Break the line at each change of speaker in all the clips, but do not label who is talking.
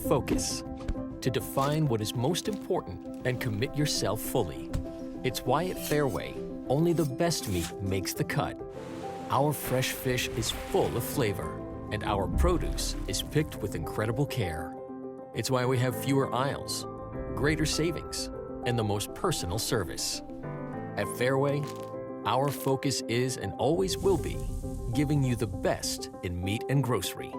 Focus. To define what is most important and commit yourself fully. It's why at Fairway, only the best meat makes the cut. Our fresh fish is full of flavor, and our produce is picked with incredible care. It's why we have fewer aisles, greater savings, and the most personal service. At Fairway, our focus is and always will be giving you the best in meat and grocery.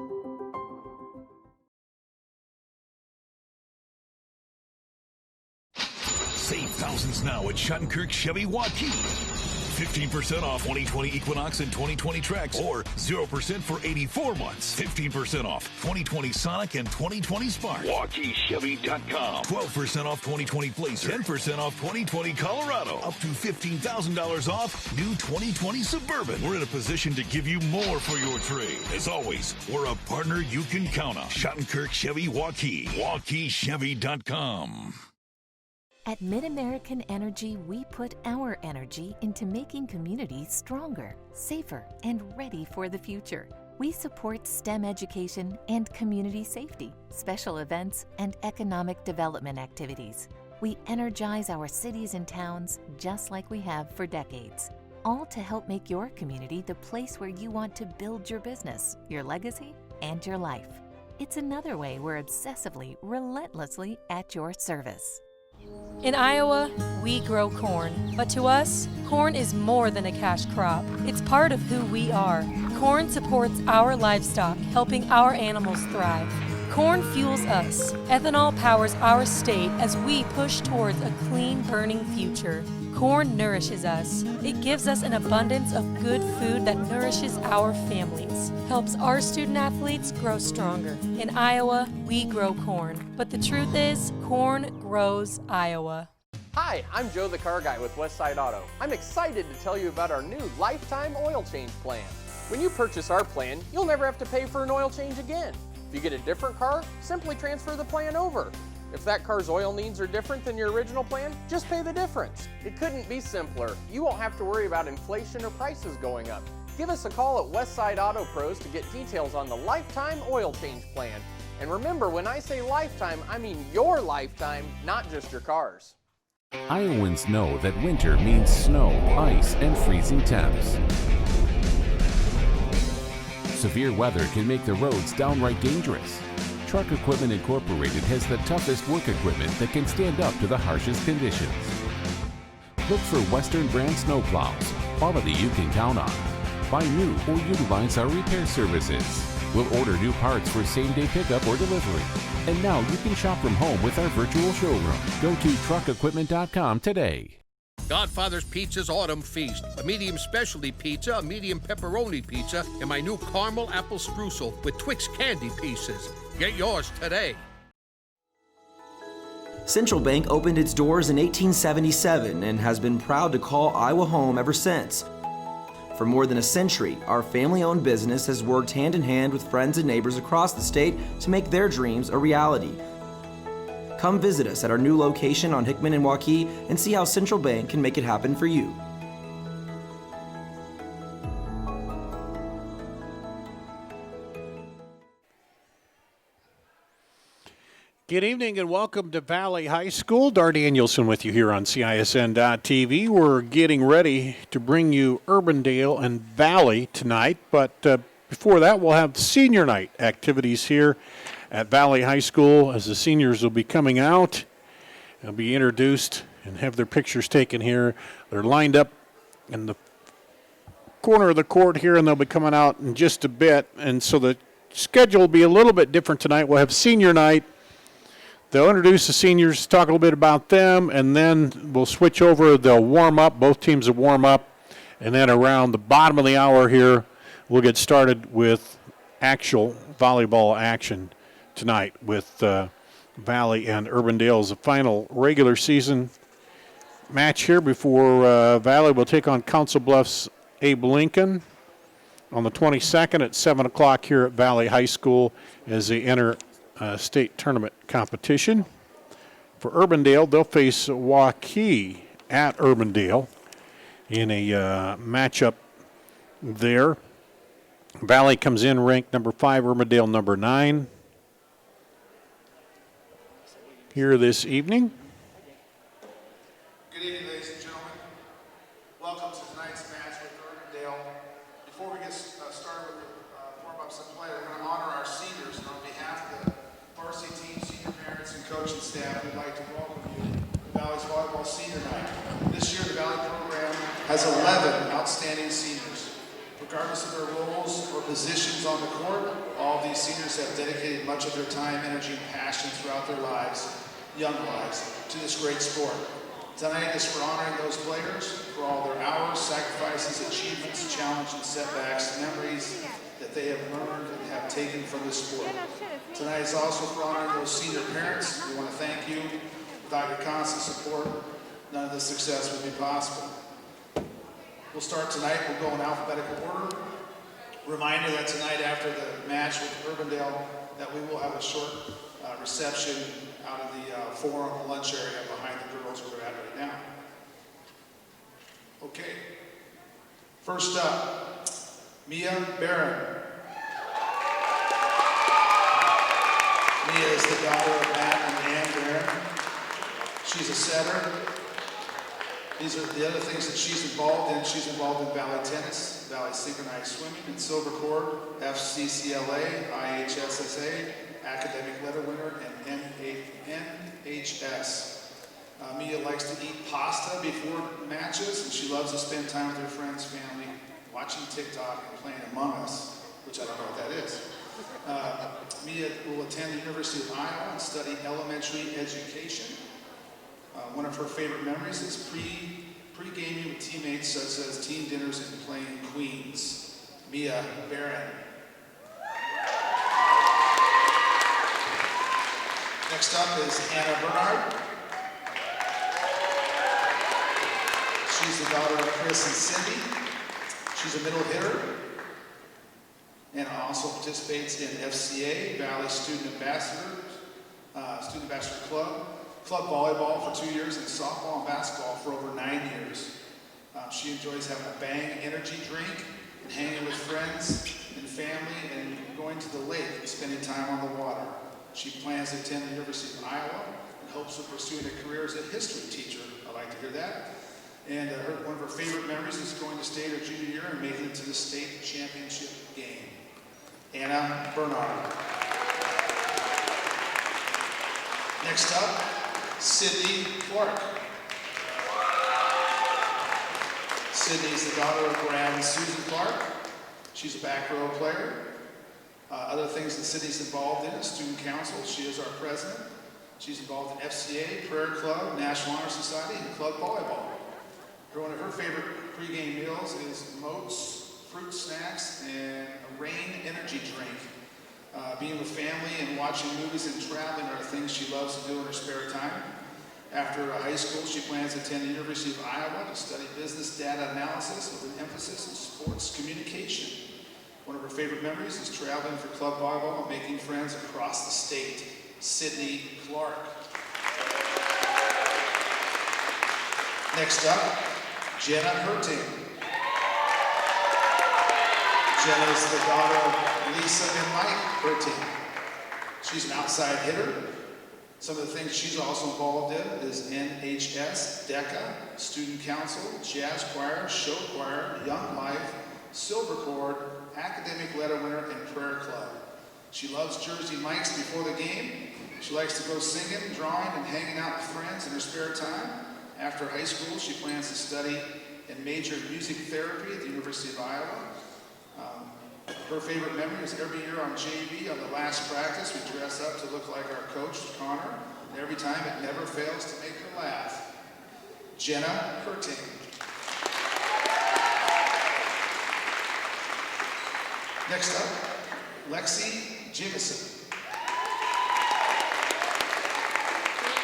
Save thousands now at Schottenkirk Chevy Waukee. 15% off 2020 Equinox and 2020 Trax, or 0% for 84 months. 15% off 2020 Sonic and 2020 Spark. WaukeeChevy.com. 12% off 2020 Blazer. 10% off 2020 Colorado. Up to $15,000 off new 2020 Suburban. We're in a position to give you more for your trade. As always, we're a partner you can count on. Schottenkirk Chevy Waukee. WaukeeChevy.com.
At MidAmerican Energy, we put our energy into making communities stronger, safer, and ready for the future. We support STEM education and community safety, special events, and economic development activities. We energize our cities and towns just like we have for decades, all to help make your community the place where you want to build your business, your legacy, and your life. It's another way we're obsessively, relentlessly at your service.
In Iowa, we grow corn, but to us, corn is more than a cash crop. It's part of who we are. Corn supports our livestock, helping our animals thrive. Corn fuels us. Ethanol powers our state as we push towards a clean, burning future. Corn nourishes us. It gives us an abundance of good food that nourishes our families, helps our student athletes grow stronger. In Iowa, we grow corn. But the truth is, corn grows Iowa.
Hi, I'm Joe the Car Guy with Westside Auto. I'm excited to tell you about our new lifetime oil change plan. When you purchase our plan, you'll never have to pay for an oil change again. If you get a different car, simply transfer the plan over. If that car's oil needs are different than your original plan, just pay the difference. It couldn't be simpler. You won't have to worry about inflation or prices going up. Give us a call at Westside Auto Pros to get details on the lifetime oil change plan. And remember, when I say lifetime, I mean your lifetime, not just your car's.
Iowans know that winter means snow, ice, and freezing temps. Severe weather can make the roads downright dangerous. Truck Equipment Incorporated has the toughest work equipment that can stand up to the harshest conditions. Look for Western brand snowplows, quality you can count on. Buy new or utilize our repair services. We'll order new parts for same-day pickup or delivery. And now you can shop from home with our virtual showroom. Go to truckequipment.com today.
Godfather's Pizza's Autumn Feast. A medium specialty pizza, a medium pepperoni pizza, and my new caramel apple streusel with Twix candy pieces. Get yours today.
Central Bank opened its doors in 1877 and has been proud to call Iowa home ever since. For more than a century, our family-owned business has worked hand-in-hand with friends and neighbors across the state to make their dreams a reality. Come visit us at our new location on Hickman and Waukee and see how Central Bank can make it happen for you.
Good evening and welcome to Valley High School. Dar Danielson with you here on CISN.TV. We're getting ready to bring you Urbandale and Valley tonight, but before that we'll have senior night activities here at Valley High School as the seniors will be coming out. They'll be introduced and have their pictures taken here. They're lined up in the corner of the court here and they'll be coming out in just a bit, and so the schedule will be a little bit different tonight. We'll have senior night. They'll introduce the seniors, talk a little bit about them, and then we'll switch over. They'll warm up. Both teams will warm up. And then around the bottom of the hour here, we'll get started with actual volleyball action tonight with Valley and Urbandale as the final regular season match here before Valley will take on Council Bluffs Abe Lincoln on the 22nd at 7 o'clock here at Valley High School as they enter state tournament competition. For Urbandale, they'll face Waukee at Urbandale in a matchup there. Valley comes in ranked number 5, Urbandale number 9. here this evening.
Good evening, ladies and gentlemen. Welcome to tonight's match with Urbandale. Before we get started with the warm-ups and play, we're going to honor our seniors. And on behalf of the varsity team, senior parents, and coaching staff, we'd like to welcome you to the Valley's Volleyball Senior Night. This year, the Valley program has 11 outstanding seniors. Regardless of their roles or positions on the court, all of these seniors have dedicated much of their time, energy, and passion throughout their lives, young lives, to this great sport. Tonight is for honoring those players for all their hours, sacrifices, achievements, challenges, setbacks, memories that they have learned and have taken from this sport. Tonight is also for honoring those senior parents. We want to thank you. Without your constant support, none of this success would be possible. We'll start tonight. We'll go in alphabetical order. Reminder that tonight after the match with Urbandale that we will have a short reception out of the forum lunch area behind the girls where they're at right now. Okay. First up, Mia Barron. Mia is the daughter of Matt and Ann Barron. She's a setter. These are the other things that she's involved in. She's involved in Valley tennis, Valley synchronized swimming, and silver cord, FCCLA, IHSSA, academic letter winner, and NHS. Mia likes to eat pasta before matches, and she loves to spend time with her friends, family, watching TikTok and playing Among Us, which I don't know what that is. Mia will attend the University of Iowa and study elementary education. One of her favorite memories is pre-gaming with teammates such as team dinners and playing Queens. Mia Barron. Next up is Anna Bernard. She's the daughter of Chris and Cindy. She's a middle hitter and also participates in FCA, Valley Student Ambassador Club, club volleyball for 2 years, and softball and basketball for over 9 years. She enjoys having a Bang energy drink and hanging with friends and family and going to the lake and spending time on the water. She plans to attend the University of Iowa and hopes of pursuing a career as a history teacher. I like to hear that. And one of her favorite memories is going to state her junior year and making it to the state championship game. Anna Bernard. Next up, Sydney Clark. Sydney is the daughter of Brad and Susan Clark. She's a back row player. Other things that Sydney's involved in is student council. She is our president. She's involved in FCA, Prayer Club, National Honor Society, and club volleyball. One of her favorite pregame meals is moats, fruit snacks, and a rain energy drink. Being with family and watching movies and traveling are things she loves to do in her spare time. After high school, she plans to attend the University of Iowa to study business data analysis with an emphasis in sports communication. One of her favorite memories is traveling for club volleyball and making friends across the state. Sydney Clark. Next up, Jenna Herting. Jenna is the daughter of Lisa and Mike Herting. She's an outside hitter. Some of the things she's also involved in is NHS, DECA, Student Council, Jazz Choir, Show Choir, Young Life, Silver Cord, Academic Letter Winner, and Prayer Club. She loves Jersey Mike's before the game. She likes to go singing, drawing, and hanging out with friends in her spare time. After high school, she plans to study and major in music therapy at the University of Iowa. Her favorite memory is every year on JV, on the last practice, we dress up to look like our coach, Connor, and every time it never fails to make her laugh. Jenna Herting. Next up, Lexi Jimison.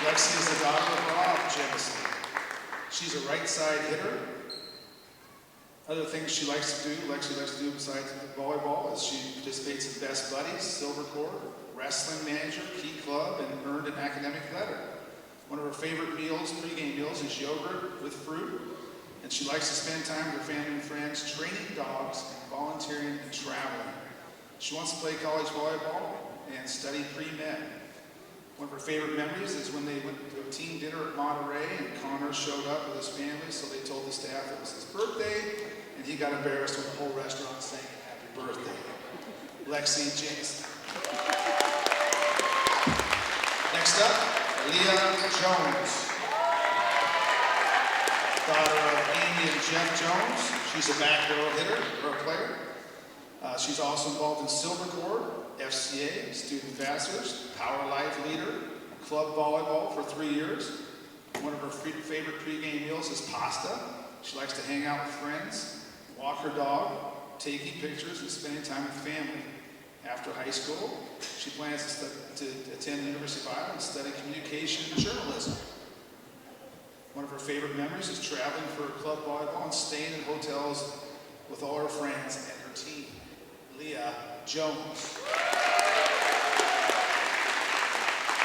Lexi is the daughter of Rob Jimison. She's a right side hitter. Other things she likes to do, Lexi likes to do besides volleyball, is she participates in Best Buddies, Silver Cord, Wrestling Manager, Key Club, and earned an academic letter. One of her favorite meals, pregame meals, is yogurt with fruit. And she likes to spend time with her family and friends, training dogs, and volunteering and traveling. She wants to play college volleyball and study pre-med. One of her favorite memories is when they went to a team dinner at Monterey and Connor showed up with his family, so they told the staff it was his birthday, and he got embarrassed when the whole restaurant sang happy birthday. Lexi Jameson. Next up, Leah Jones. Daughter of Amy and Jeff Jones. She's a back row hitter, or a player. She's also involved in Silver Cord, FCA, Student Ambassadors, Power Life Leader, Club Volleyball for 3 years. One of her favorite pregame meals is pasta. She likes to hang out with friends, walk her dog, taking pictures, and spending time with family. After high school, she plans to attend the University of Iowa and study communication and journalism. One of her favorite memories is traveling for club volleyball and staying in hotels with all her friends and her team. Leah Jones.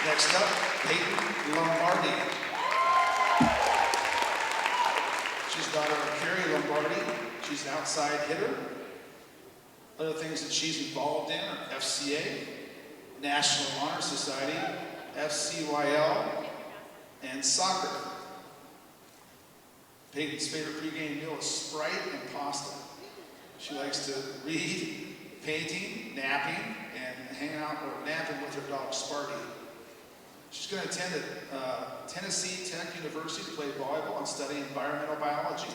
Next up, Peyton Lombardi. She's daughter of Carrie Lombardi. She's an outside hitter. Other things that she's involved in are FCA, National Honor Society, FCYL, and soccer. Peyton's favorite pregame meal is Sprite and pasta. She likes to read, painting, napping, and hanging out or napping with her dog Sparty. She's going to attend Tennessee Tech University to play volleyball and study environmental biology.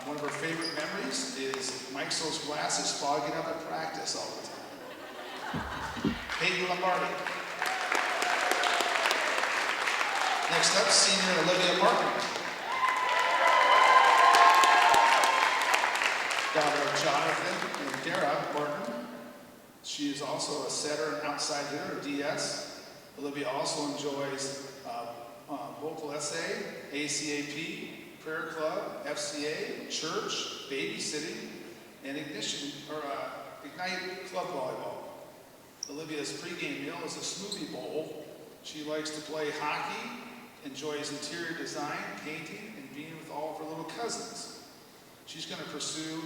One of her favorite memories is Mike's glasses fogging up at practice all the time. Peyton Lombardi. Next up, senior Olivia Martin. Daughter of Jonathan and Dara Martin. She is also a setter and outside hitter, or DS. Olivia also enjoys vocal essay, ACAP, prayer club, FCA, church, babysitting, and Ignite Club Volleyball. Olivia's pregame meal is a smoothie bowl. She likes to play hockey, enjoys interior design, painting, and being with all of her little cousins. She's going to pursue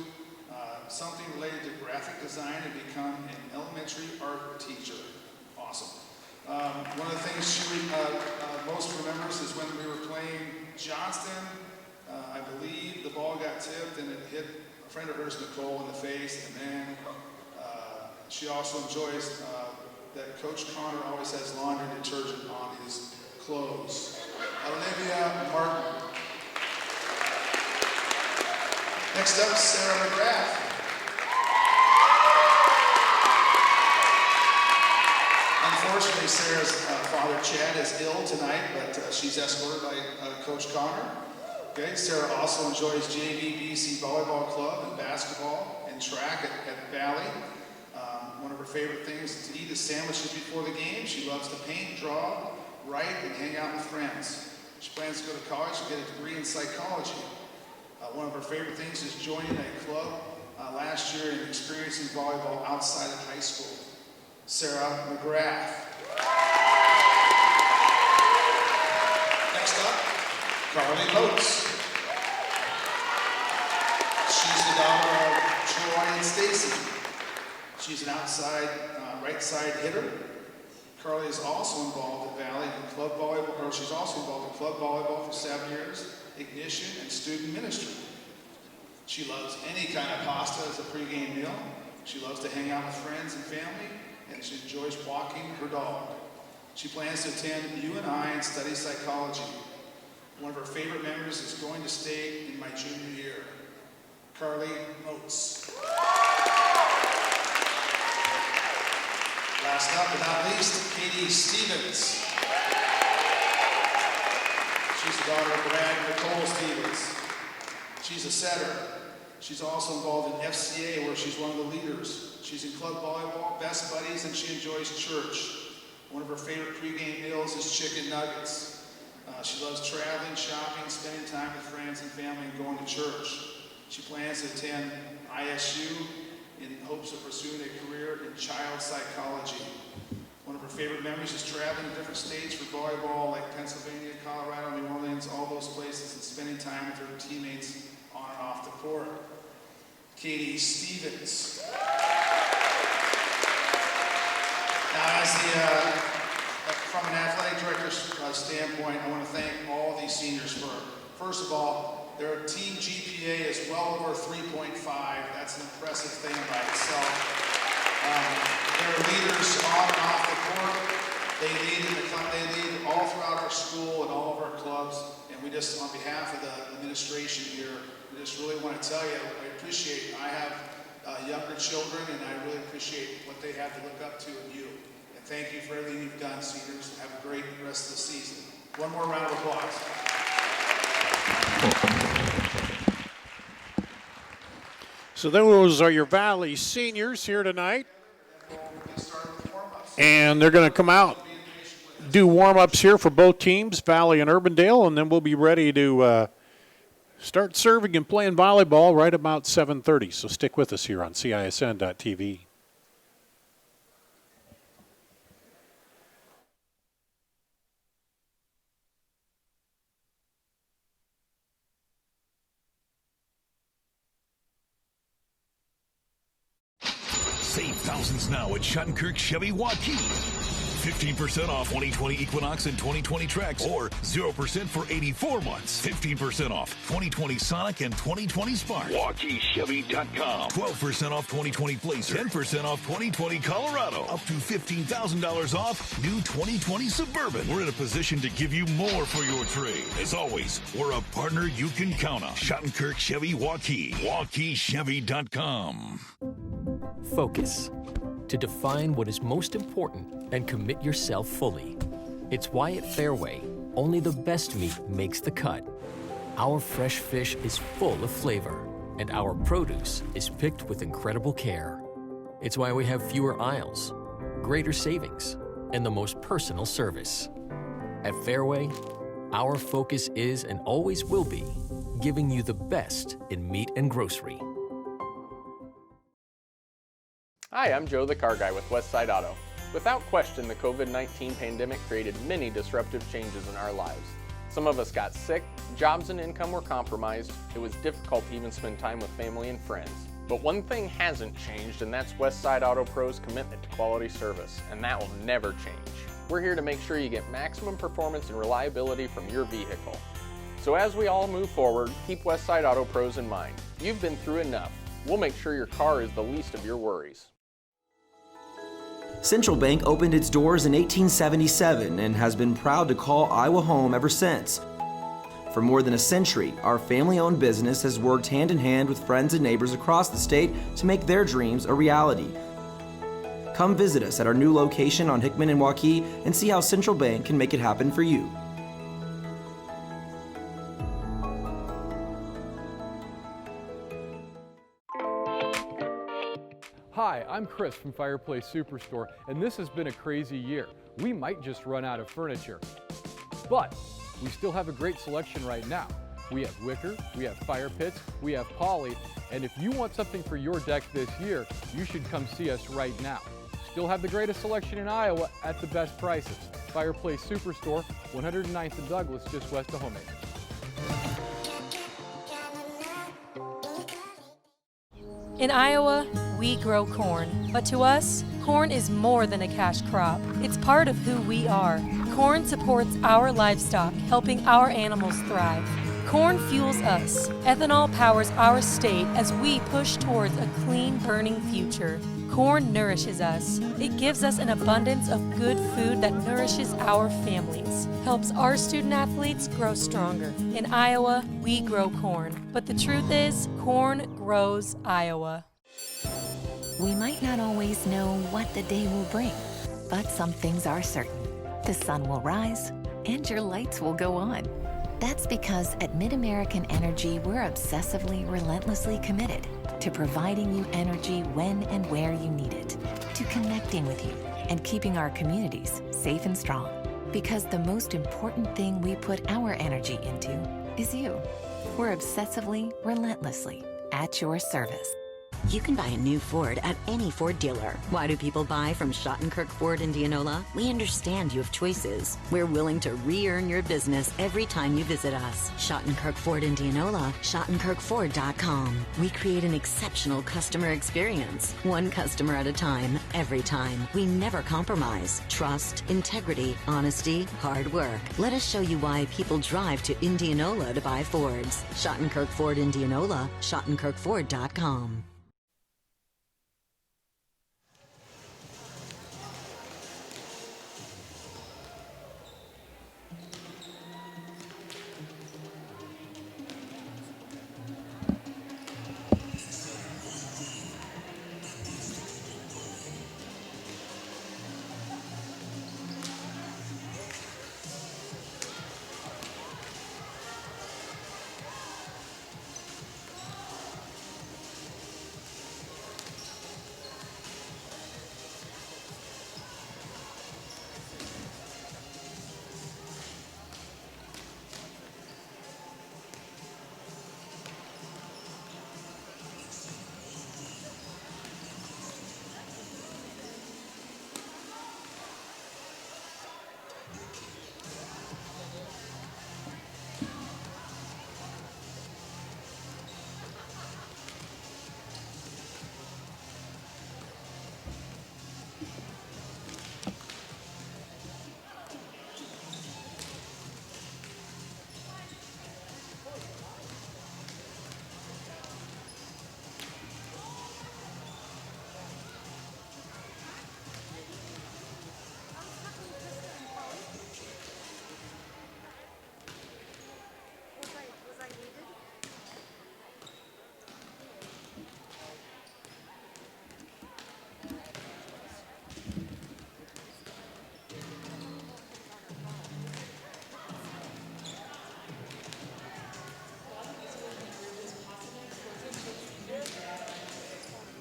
something related to graphic design and become an elementary art teacher. Awesome. One of the things she most remembers is when we were playing Johnston. I believe the ball got tipped and it hit a friend of hers, Nicole, in the face. And then she also enjoys that Coach Connor always has laundry detergent on his clothes. Olivia Martin. Next up, Sarah McGrath. Unfortunately, Sarah's father, Chad, is ill tonight, but she's escorted by Coach Connor. Okay, Sarah also enjoys JVBC Volleyball Club and basketball and track at Valley. One of her favorite things is to eat is sandwiches before the game. She loves to paint, draw, write, and hang out with friends. She plans to go to college and get a degree in psychology. One of her favorite things is joining a club last year and experiencing volleyball outside of high school. Sarah McGrath. Next up, Carly Moats. She's the daughter of Troy and Stacy. She's an outside right side hitter. Carly is also involved at Valley in club volleyball, or she's also involved in club volleyball for 7 years, Ignition, and student ministry. She loves any kind of pasta as a pregame meal. She loves to hang out with friends and family, and she enjoys walking her dog. She plans to attend UNI and study psychology. One of her favorite memories is going to state in my junior year. Carly Moats. Last up but not least, Katie Stevens. She's the daughter of Brad and Nicole Stevens. She's a setter. She's also involved in FCA, where she's one of the leaders. She's in club volleyball, best buddies, and she enjoys church. One of her favorite pregame meals is chicken nuggets. She loves traveling, shopping, spending time with friends and family, and going to church. She plans to attend ISU in hopes of pursuing a career in child psychology. One of her favorite memories is traveling to different states for volleyball, like Pennsylvania, Colorado, New Orleans, all those places, and spending time with her teammates on and off the court. Katie Stevens. Now, as the from an athletic director's standpoint, I want to thank all these seniors for, first of all, their team GPA is well over 3.5. That's an impressive thing by itself. They're leaders on and off the court. They lead all throughout our school and all of our clubs. And we just, on behalf of the administration here, we just really want to tell you, I have younger children, and I really appreciate what they have to look up to in you. And thank you for everything you've done, seniors. Have a great rest of the season. One more round of applause.
So those are your Valley seniors here tonight. And they're going to come out, do warm-ups here for both teams, Valley and Urbandale, and then we'll be ready to start serving and playing volleyball right about 7:30. So stick with us here on CISN.TV.
Save thousands now at Shattenkirk Chevy Waukee. 15% off 2020 Equinox and 2020 Trax, or 0% for 84 months. 15% off 2020 Sonic and 2020 Spark. WaukeeChevy.com. 12% off 2020 Blazer. 10% off 2020 Colorado. Up to $15,000 off new 2020 Suburban. We're in a position to give you more for your trade. As always, we're a partner you can count on. Shattenkirk Chevy Waukee. WaukeeChevy.com.
Focus. To define what is most important and commit yourself fully. It's why at Fairway, only the best meat makes the cut. Our fresh fish is full of flavor, and our produce is picked with incredible care. It's why we have fewer aisles, greater savings, and the most personal service. At Fairway, our focus is and always will be giving you the best in meat and grocery.
Hi, I'm Joe the Car Guy with Westside Auto. Without question, the COVID-19 pandemic created many disruptive changes in our lives. Some of us got sick, jobs and income were compromised, it was difficult to even spend time with family and friends. But one thing hasn't changed, and that's Westside Auto Pro's commitment to quality service, and that will never change. We're here to make sure you get maximum performance and reliability from your vehicle. So as we all move forward, keep Westside Auto Pros in mind. You've been through enough. We'll make sure your car is the least of your worries.
Central Bank opened its doors in 1877 and has been proud to call Iowa home ever since. For more than a century, our family-owned business has worked hand-in-hand with friends and neighbors across the state to make their dreams a reality. Come visit us at our new location on Hickman and Waukee and see how Central Bank can make it happen for you.
Hi, I'm Chris from Fireplace Superstore, and this has been a crazy year. We might just run out of furniture, but we still have a great selection right now. We have wicker, we have fire pits, we have poly, and if you want something for your deck this year, you should come see us right now. Still have the greatest selection in Iowa at the best prices. Fireplace Superstore, 109th and Douglas, just west of Homeacres.
In Iowa, we grow corn, but to us, corn is more than a cash crop. It's part of who we are. Corn supports our livestock, helping our animals thrive. Corn fuels us. Ethanol powers our state as we push towards a clean, burning future. Corn nourishes us. It gives us an abundance of good food that nourishes our families, helps our student athletes grow stronger. In Iowa, we grow corn, but the truth is, corn grows Iowa.
We might not always know what the day will bring, but some things are certain. The sun will rise and your lights will go on. That's because at Mid-American Energy, we're obsessively, relentlessly committed to providing you energy when and where you need it, to connecting with you and keeping our communities safe and strong. Because the most important thing we put our energy into is you. We're obsessively, relentlessly at your service.
You can buy a new Ford at any Ford dealer. Why do people buy from Schottenkirk Ford Indianola? We understand you have choices. We're willing to re-earn your business every time you visit us. Schottenkirk Ford Indianola, SchottenkirkFord.com. We create an exceptional customer experience, one customer at a time, every time. We never compromise. Trust, integrity, honesty, hard work. Let us show you why people drive to Indianola to buy Fords. Schottenkirk Ford Indianola, SchottenkirkFord.com.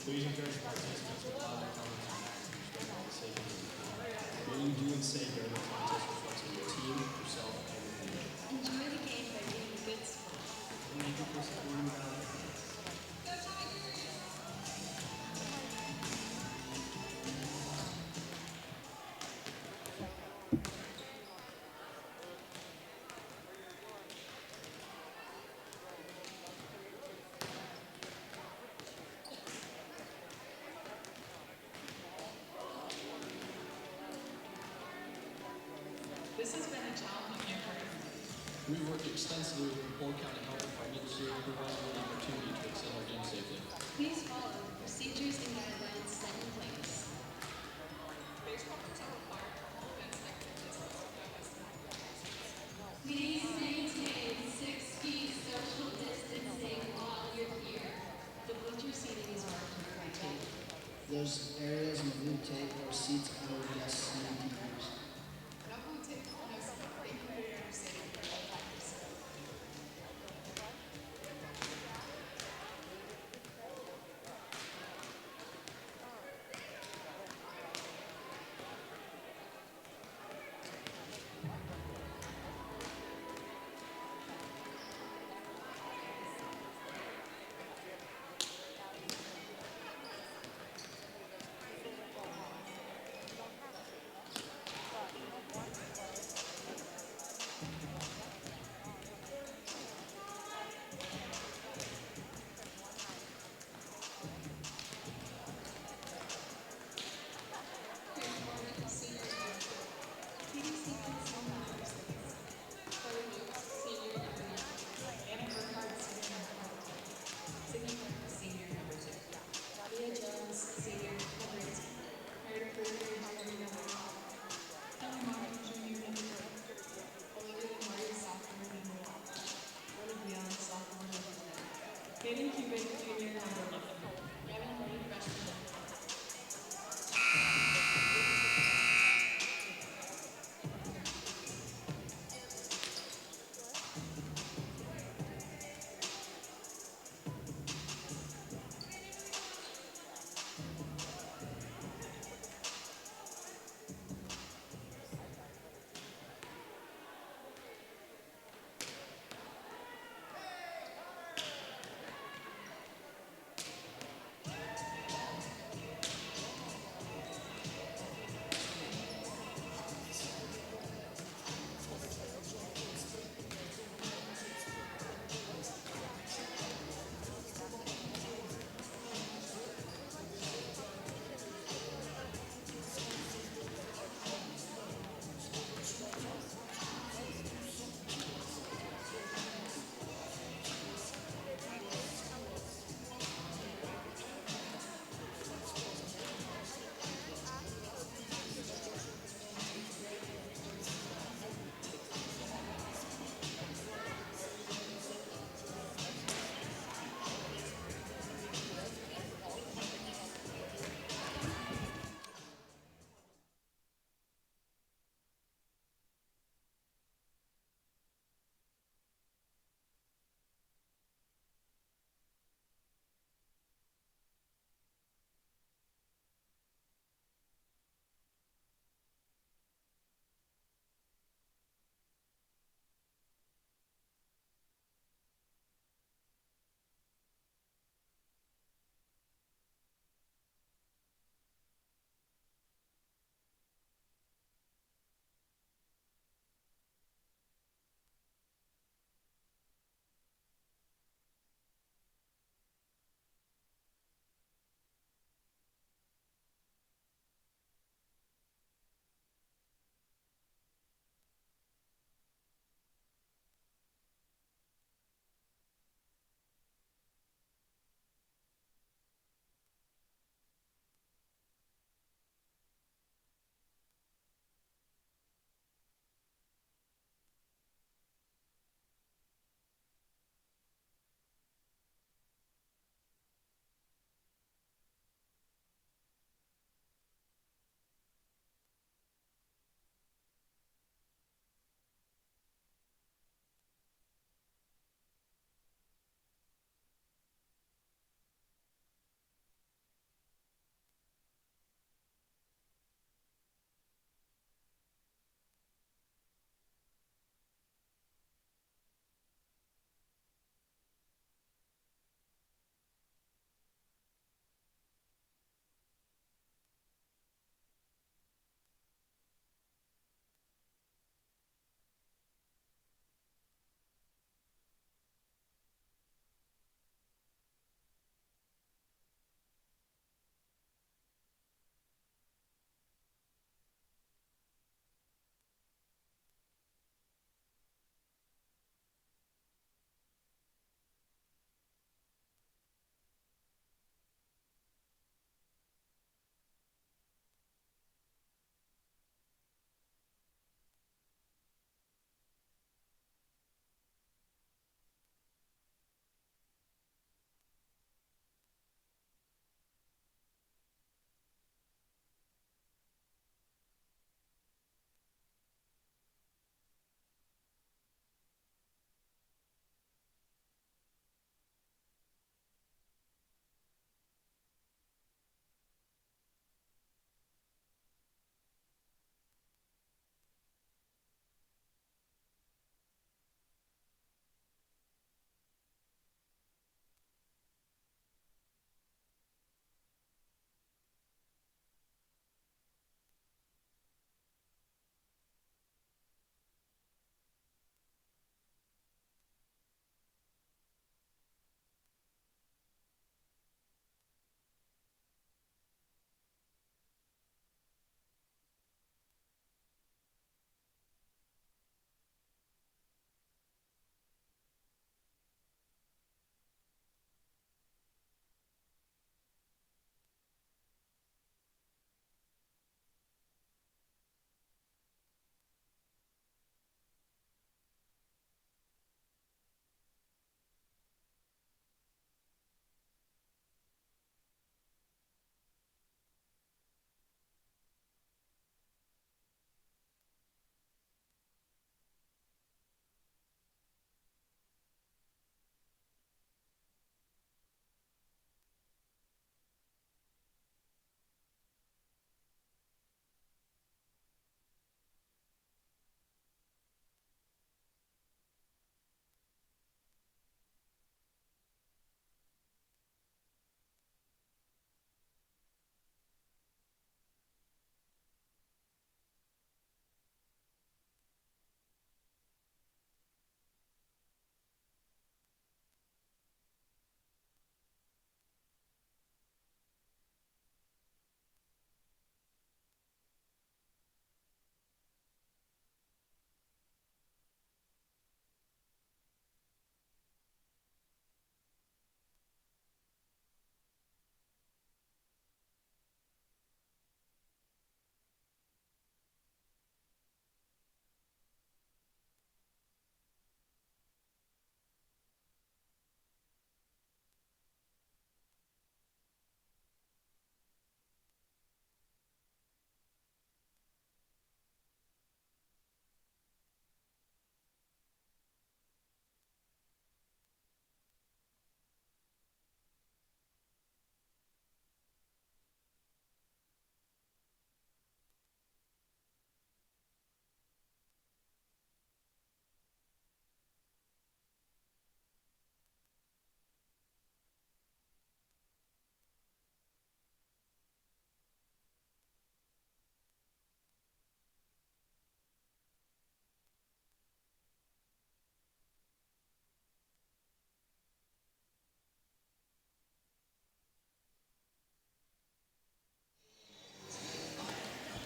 Please encourage participants to allow their comments and respect all decisions. What you do and say during the contest reflects on your team, yourself, and your community. Enjoy the game by being a good sport. Thank you for supporting Valley. Go Tigers!
This has been a challenging year for everybody.
We've worked extensively with the Polk County Health Department to provide an opportunity to excel our game safely.
Please follow the procedures and guidelines set in place. Baseball rules are required for all events and activities listed by West. Please maintain 6 feet social distancing while you're here. The bleacher seating is marked in green tape.
There's areas in the blue tape or seats out of guests and empty pews.
No blue tape, no seat. Thank you for your understanding for all Tigers.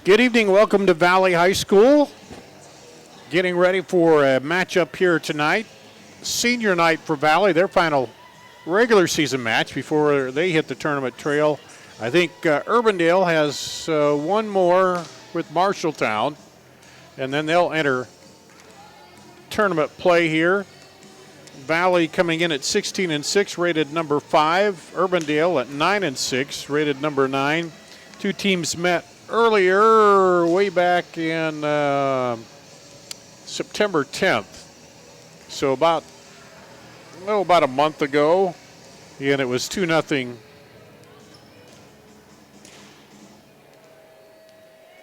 Good evening. Welcome to Valley High School. Getting ready for a matchup here tonight. Senior night for Valley, their final regular season match before they hit the tournament trail. I think Urbandale has one more with Marshalltown, and then they'll enter tournament play here. Valley coming in at 16-6, rated number 5. Urbandale at 9-6, rated number 9. Two teams met earlier, way back in September 10th. So about a month ago, and it was 2-0.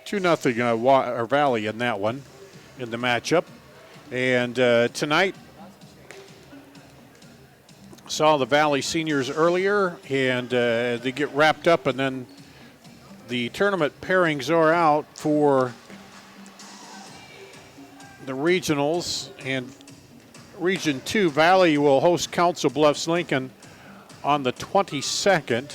2-0 Valley in that one, in the matchup. And tonight, saw the Valley seniors earlier, and they get wrapped up, and then the tournament pairings are out for the regionals. And Region 2, Valley will host Council Bluffs Lincoln on the 22nd.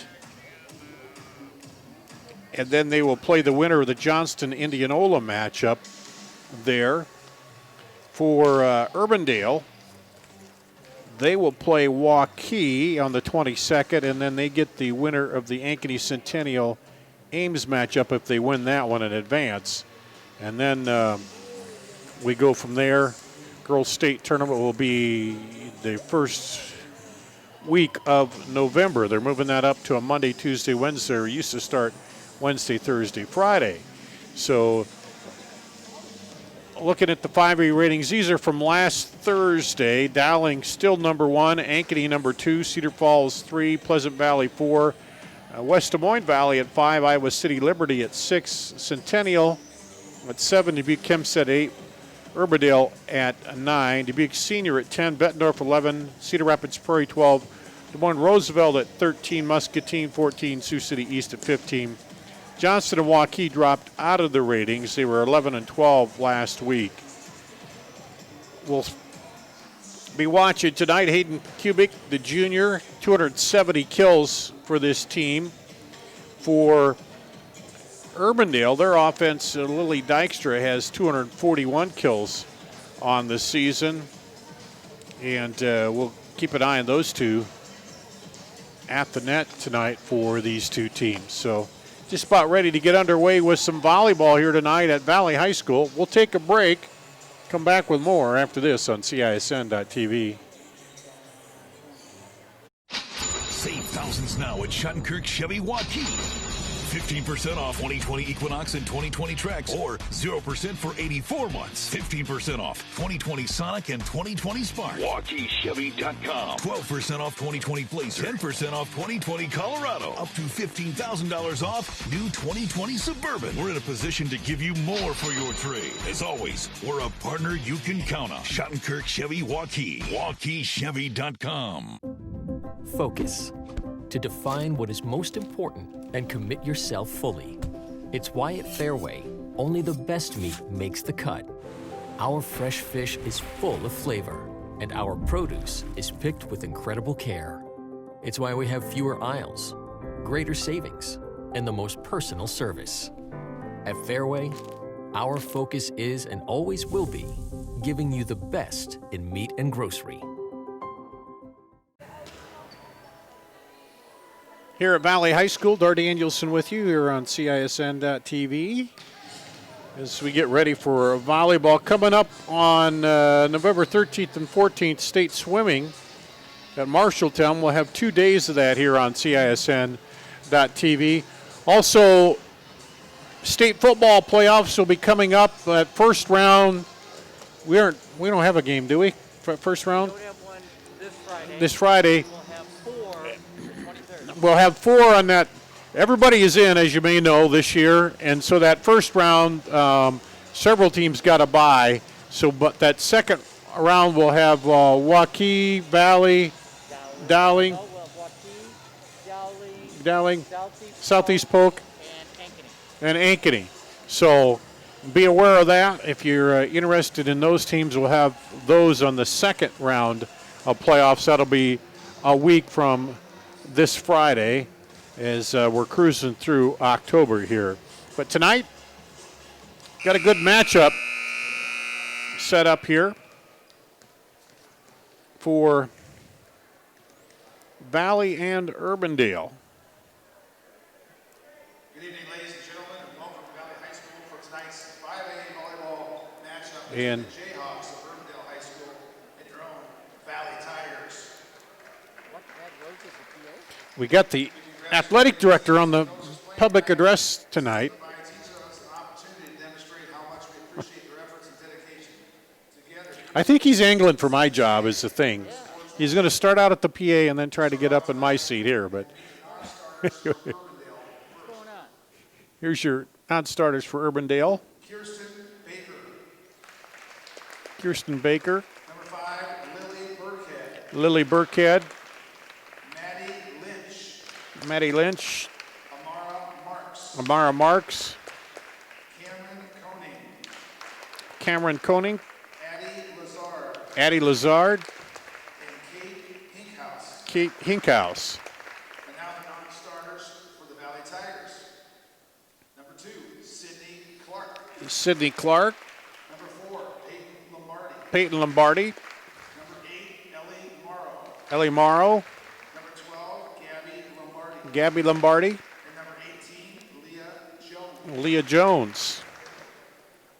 And then they will play the winner of the Johnston-Indianola matchup there. For Urbandale, they will play Waukee on the 22nd, and then they get the winner of the Ankeny Centennial Ames matchup if they win that one in advance. And then we go from there. Girls State Tournament will be the first week of November. They're moving that up to a Monday, Tuesday, Wednesday. It used to start Wednesday, Thursday, Friday. So looking at the 5A ratings, these are from last Thursday. Dowling still number 1, Ankeny number 2, Cedar Falls 3, Pleasant Valley 4, West Des Moines Valley at 5, Iowa City Liberty at 6, Centennial at 7, Dubuque Hempstead 8, Urbandale at 9, Dubuque Senior at 10, Bettendorf 11, Cedar Rapids Prairie 12, Des Moines Roosevelt at 13, Muscatine 14, Sioux City East at 15. Johnston and Waukee dropped out of the ratings. They were 11 and 12 last week. We'll be watching tonight. Hayden Kubik, the junior, 270 kills for this team. For Urbandale, their offense, Lily Dykstra, has 241 kills on the season. And we'll keep an eye on those two at the net tonight for these two teams. So just about ready to get underway with some volleyball here tonight at Valley High School. We'll take a break, come back with more after this on CISN.TV.
Save thousands now at Schottenkirk Chevy Waukee. 15% off 2020 Equinox and 2020 Trax, or 0% for 84 months. 15% off 2020 Sonic and 2020 Spark. WalkieChevy.com. 12% off 2020 Blazer. 10% off 2020 Colorado. Up to $15,000 off new 2020 Suburban. We're in a position to give you more for your trade. As always, we're a partner you can count on. Schottenkirk Chevy Waukee. WalkieChevy.com.
Focus. To define what is most important and commit yourself fully. It's why at Fairway, only the best meat makes the cut. Our fresh fish is full of flavor, and our produce is picked with incredible care. It's why we have fewer aisles, greater savings, and the most personal service. At Fairway, our focus is and always will be giving you the best in meat and grocery.
Here at Valley High School, Dar Danielson with you here on CISN.TV as we get ready for volleyball. Coming up on November 13th and 14th, state swimming at Marshalltown. We'll have 2 days of that here on CISN.TV. Also, state football playoffs will be coming up. At first round, we don't have a game, do we? First round?
We don't have one this Friday.
This Friday.
We'll have 4 on 23rd.
We'll have 4 on that. Everybody is in, as you may know, this year. And so that first round, several teams got a bye. So, but that second round will have Waukee, Valley, Dowling, Southeast Polk, and Ankeny. So be aware of that. If you're interested in those teams, we'll have those on the second round of playoffs. That'll be a week from this Friday as we're cruising through October here. But tonight, Got a good matchup set up here for Valley and Urbandale.
Good evening, ladies and gentlemen, and welcome to Valley High School for tonight's 5A volleyball matchup between
And
the Jayhawks of Urbandale High School and your own Valley Tigers.
we got the athletic director on the public address tonight. I think he's angling for my job is the thing. He's going to start out at the PA and then try to get up in my seat here. But here's your non-starters for Urbandale. Kirsten Baker.
Number 5,
Lily Burkhead.
Maddie Lynch.
Maddie Lynch.
Amara Marks.
Amara Marks.
Cameron Koenig.
Cameron Koenig.
Addie Lazard.
Addie Lazard.
And Kate Hinkhouse.
Kate Hinkhouse.
And now the non-starters for the Valley Tigers. Number 2, Sydney Clark.
Sydney Clark.
Number 4, Peyton Lombardi.
Peyton Lombardi.
Number 8, Ellie Morrow.
Ellie Morrow.
Number 12, Gabby Lombardi.
Gabby Lombardi.
And number 18, Leah Jones.
Leah Jones.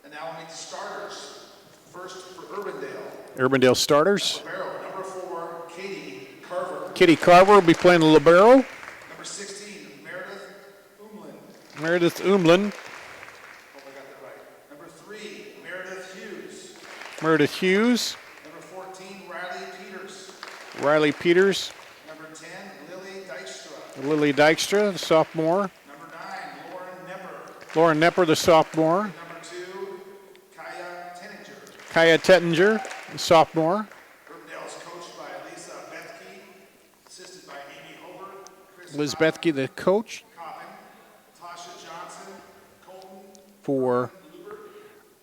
And now we'll meet the starters. First for Urbandale.
Urbandale starters.
Libero, number 4, Katie Carver.
Kitty Carver will be playing the libero.
Number 16, Meredith Umlin.
Meredith Umlin.
Hope I got that right. Number 3, Meredith Hughes.
Meredith Hughes.
Number 14, Riley Peters.
Riley Peters.
Number 10, Lily Dykstra.
Lily Dykstra, the sophomore.
Number 9, Lauren Nepper.
Lauren Nepper, the sophomore.
Number 2, Kaya Tenninger.
Kaya Tettinger, the sophomore.
Urbandale is coached by Lisa Bethke, assisted by Amy Hobart, Chris
Liz Bethke, the coach
Coppin, Tasha Johnson, Colton
for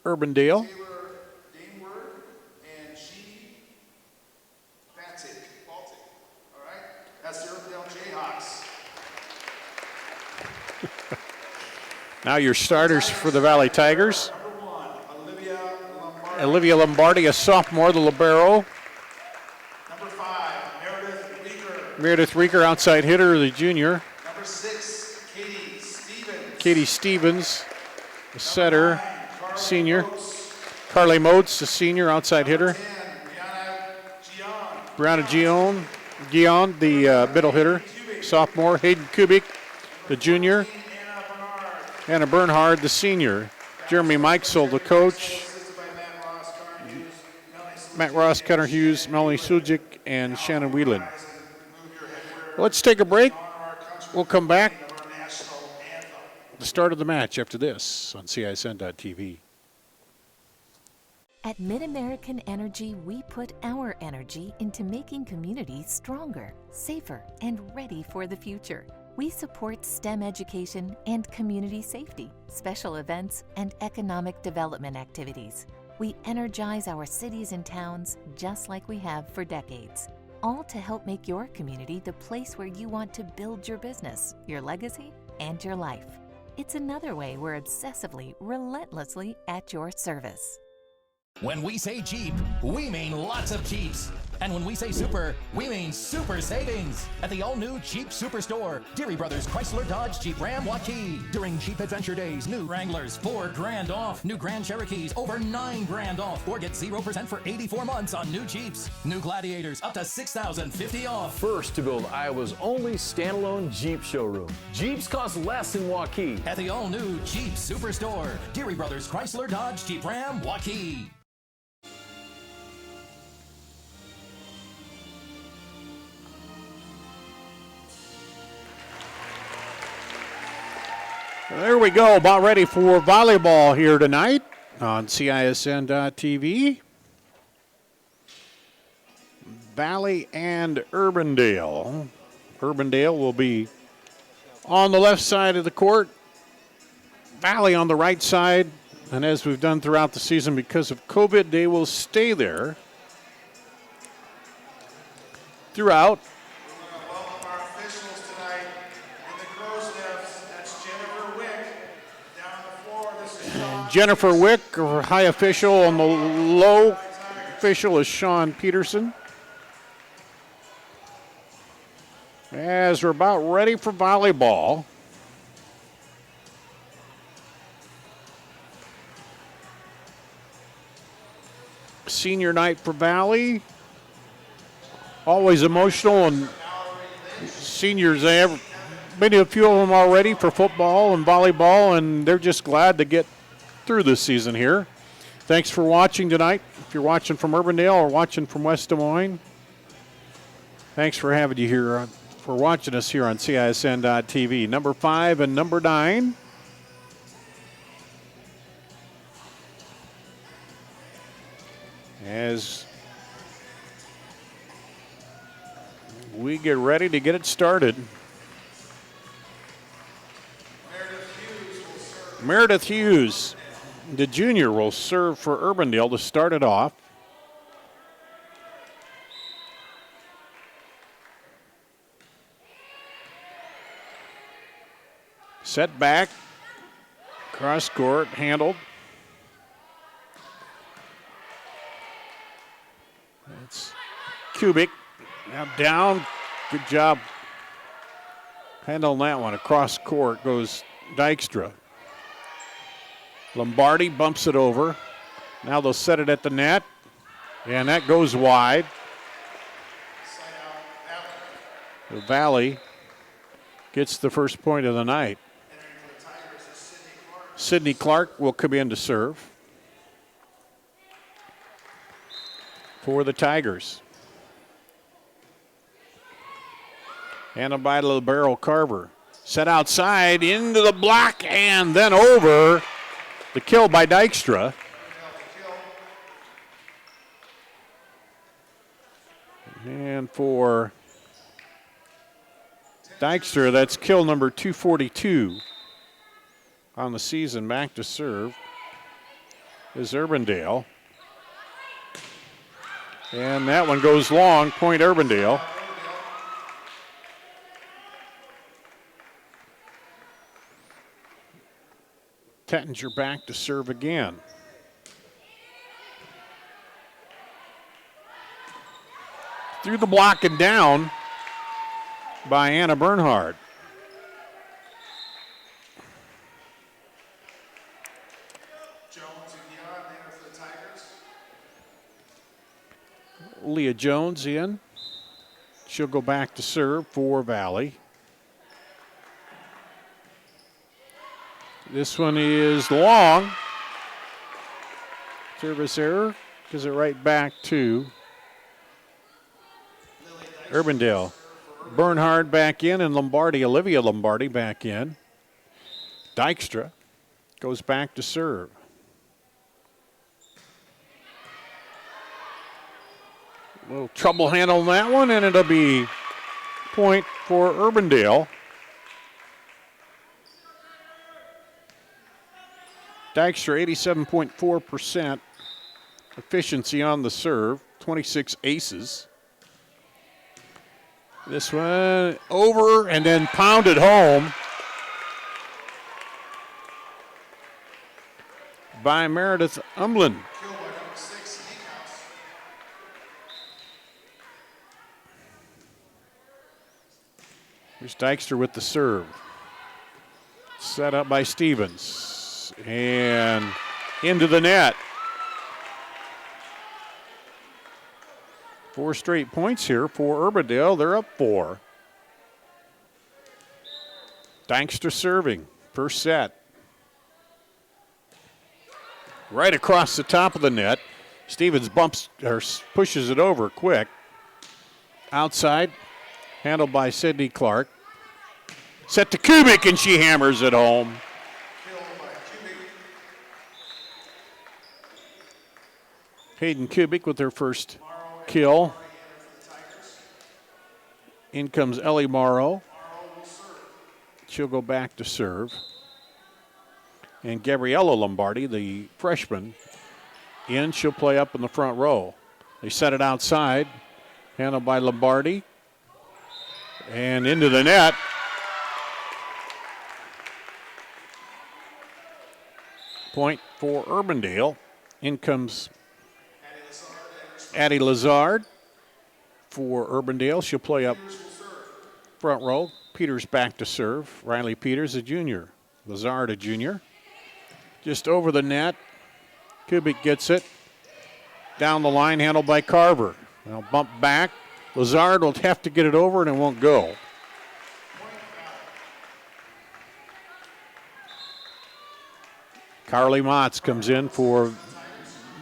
Urbandale.
Taylor Daneward, and she Baltic. All right? That's the Urbandale Jayhawks.
Now your starters for the Valley Tigers.
Number 1, Olivia Lombardi.
Olivia Lombardi, a sophomore, the libero.
Number 5, Meredith Rieger.
Meredith Rieger, outside hitter, the junior.
Number 6, Katie Stevens.
Katie Stevens, the setter,
9,
senior.
Oates.
Carly Motes, the senior, outside hitter.
10, Brianna Gion.
Brianna Gion, the middle hitter, sophomore. Hayden Kubik, the junior. Anna Bernhard, the senior. Jeremy Mikesel, the coach. Matt Ross, Connor Hughes, Melanie Sujic, and Shannon Whelan. Let's take a break. We'll come back. The start of the match after this on CISN.TV.
At MidAmerican Energy, we put our energy into making communities stronger, safer, and ready for the future. We support STEM education and community safety, special events, and economic development activities. We energize our cities and towns just like we have for decades, all to help make your community the place where you want to build your business, your legacy, and your life. It's another way we're obsessively, relentlessly at your service.
When we say Jeep, we mean lots of Jeeps. And when we say super, we mean super savings. At the all-new Jeep Superstore, Deary Brothers Chrysler Dodge Jeep Ram Waukee. During Jeep Adventure Days, new Wranglers, $4,000 off. New Grand Cherokees, over $9,000 off. Or get 0% for 84 months on new Jeeps. New Gladiators, up to $6,050 off.
First to build Iowa's only standalone Jeep showroom. Jeeps cost less in Waukee.
At the all-new Jeep Superstore, Deary Brothers Chrysler Dodge Jeep Ram Waukee.
There we go, about ready for volleyball here tonight on CISN.TV. Valley and Urbandale. Urbandale will be on the left side of the court. Valley on the right side. And as we've done throughout the season, because of COVID, they will stay there throughout. Jennifer Wick, our high official, and the low official is Sean Peterson. As we're about ready for volleyball. Senior night for Valley. Always emotional, and seniors, they have been a few of them already for football and volleyball, and they're just glad to get through this season here. Thanks for watching tonight. If you're watching from Urbandale or watching from West Des Moines, thanks for having you here, for watching us here on CISN.TV. Number 5 and number 9. As we get ready to get it started. Meredith Hughes, the junior, will serve for Urbandale to start it off. Set back, cross court, handled. It's Kubik. Now down. Good job handling that one. Across court goes Dykstra. Lombardi bumps it over. Now they'll set it at the net. And that goes wide. The Valley gets the first point of the night. Sydney Clark will come in to serve for the Tigers. Handled by Libero Carver. Set outside into the block and then over. The kill by Dykstra. And for Dykstra, that's kill number 242 on the season. Back to serve is Urbandale. And that one goes long, point Urbandale. Tettinger back to serve again. Through the block and down by Anna Bernhard. Leah Jones in. She'll go back to serve for Valley. This one is long. Service error. Gives it right back to Urbandale. Bernhard back in and Lombardi, Olivia Lombardi back in. Dykstra goes back to serve. A little trouble handling that one, and it'll be point for Urbandale. Dykstra, 87.4% efficiency on the serve, 26 aces. This one over and then pounded home by Meredith Umlin. Here's Dykstra with the serve. Set up by Stevens. And into the net. 4 straight points here for Urbandale. They're up 4. Dykstra serving. First set. Right across the top of the net. Stevens bumps or pushes it over quick. Outside. Handled by Sydney Clark. Set to Kubik, and she hammers it home. Hayden Kubik with her first kill. In comes Ellie Morrow. She'll go back to serve. And Gabriella Lombardi, the freshman, in. She'll play up in the front row. They set it outside. Handled by Lombardi. And into the net. Point for Urbandale. In comes Addie Lazard for Urbandale. She'll play up front row. Peters back to serve. Riley Peters, a junior. Lazard, a junior. Just over the net. Kubik gets it. Down the line, handled by Carver. Now bump back. Lazard will have to get it over and it won't go. Carly Motz comes in for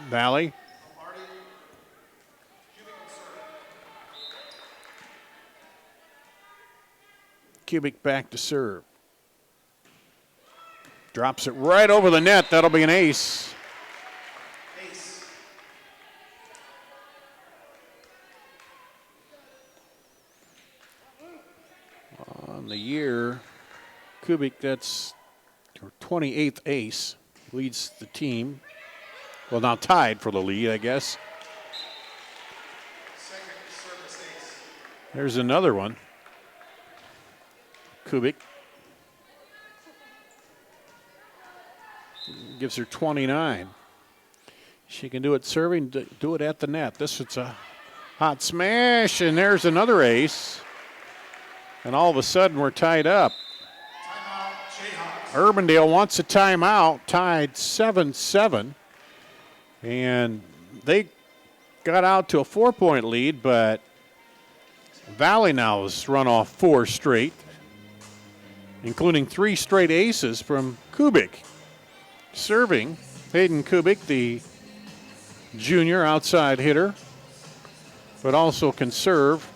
Valley. Kubik back to serve. Drops it right over the net. That'll be an ace. On the year, Kubik, that's her 28th ace. Leads the team. Well, now tied for the lead, I guess. There's another one. Kubik gives her 29. She can do it serving, do it at the net. This is a hot smash, and there's another ace. And all of a sudden, we're tied up. Urbandale wants a timeout, tied 7-7. And they got out to a 4-point lead, but Valley now has run off 4 straight, including 3 straight aces from Kubik. Serving, Hayden Kubik, the junior outside hitter, but also can serve.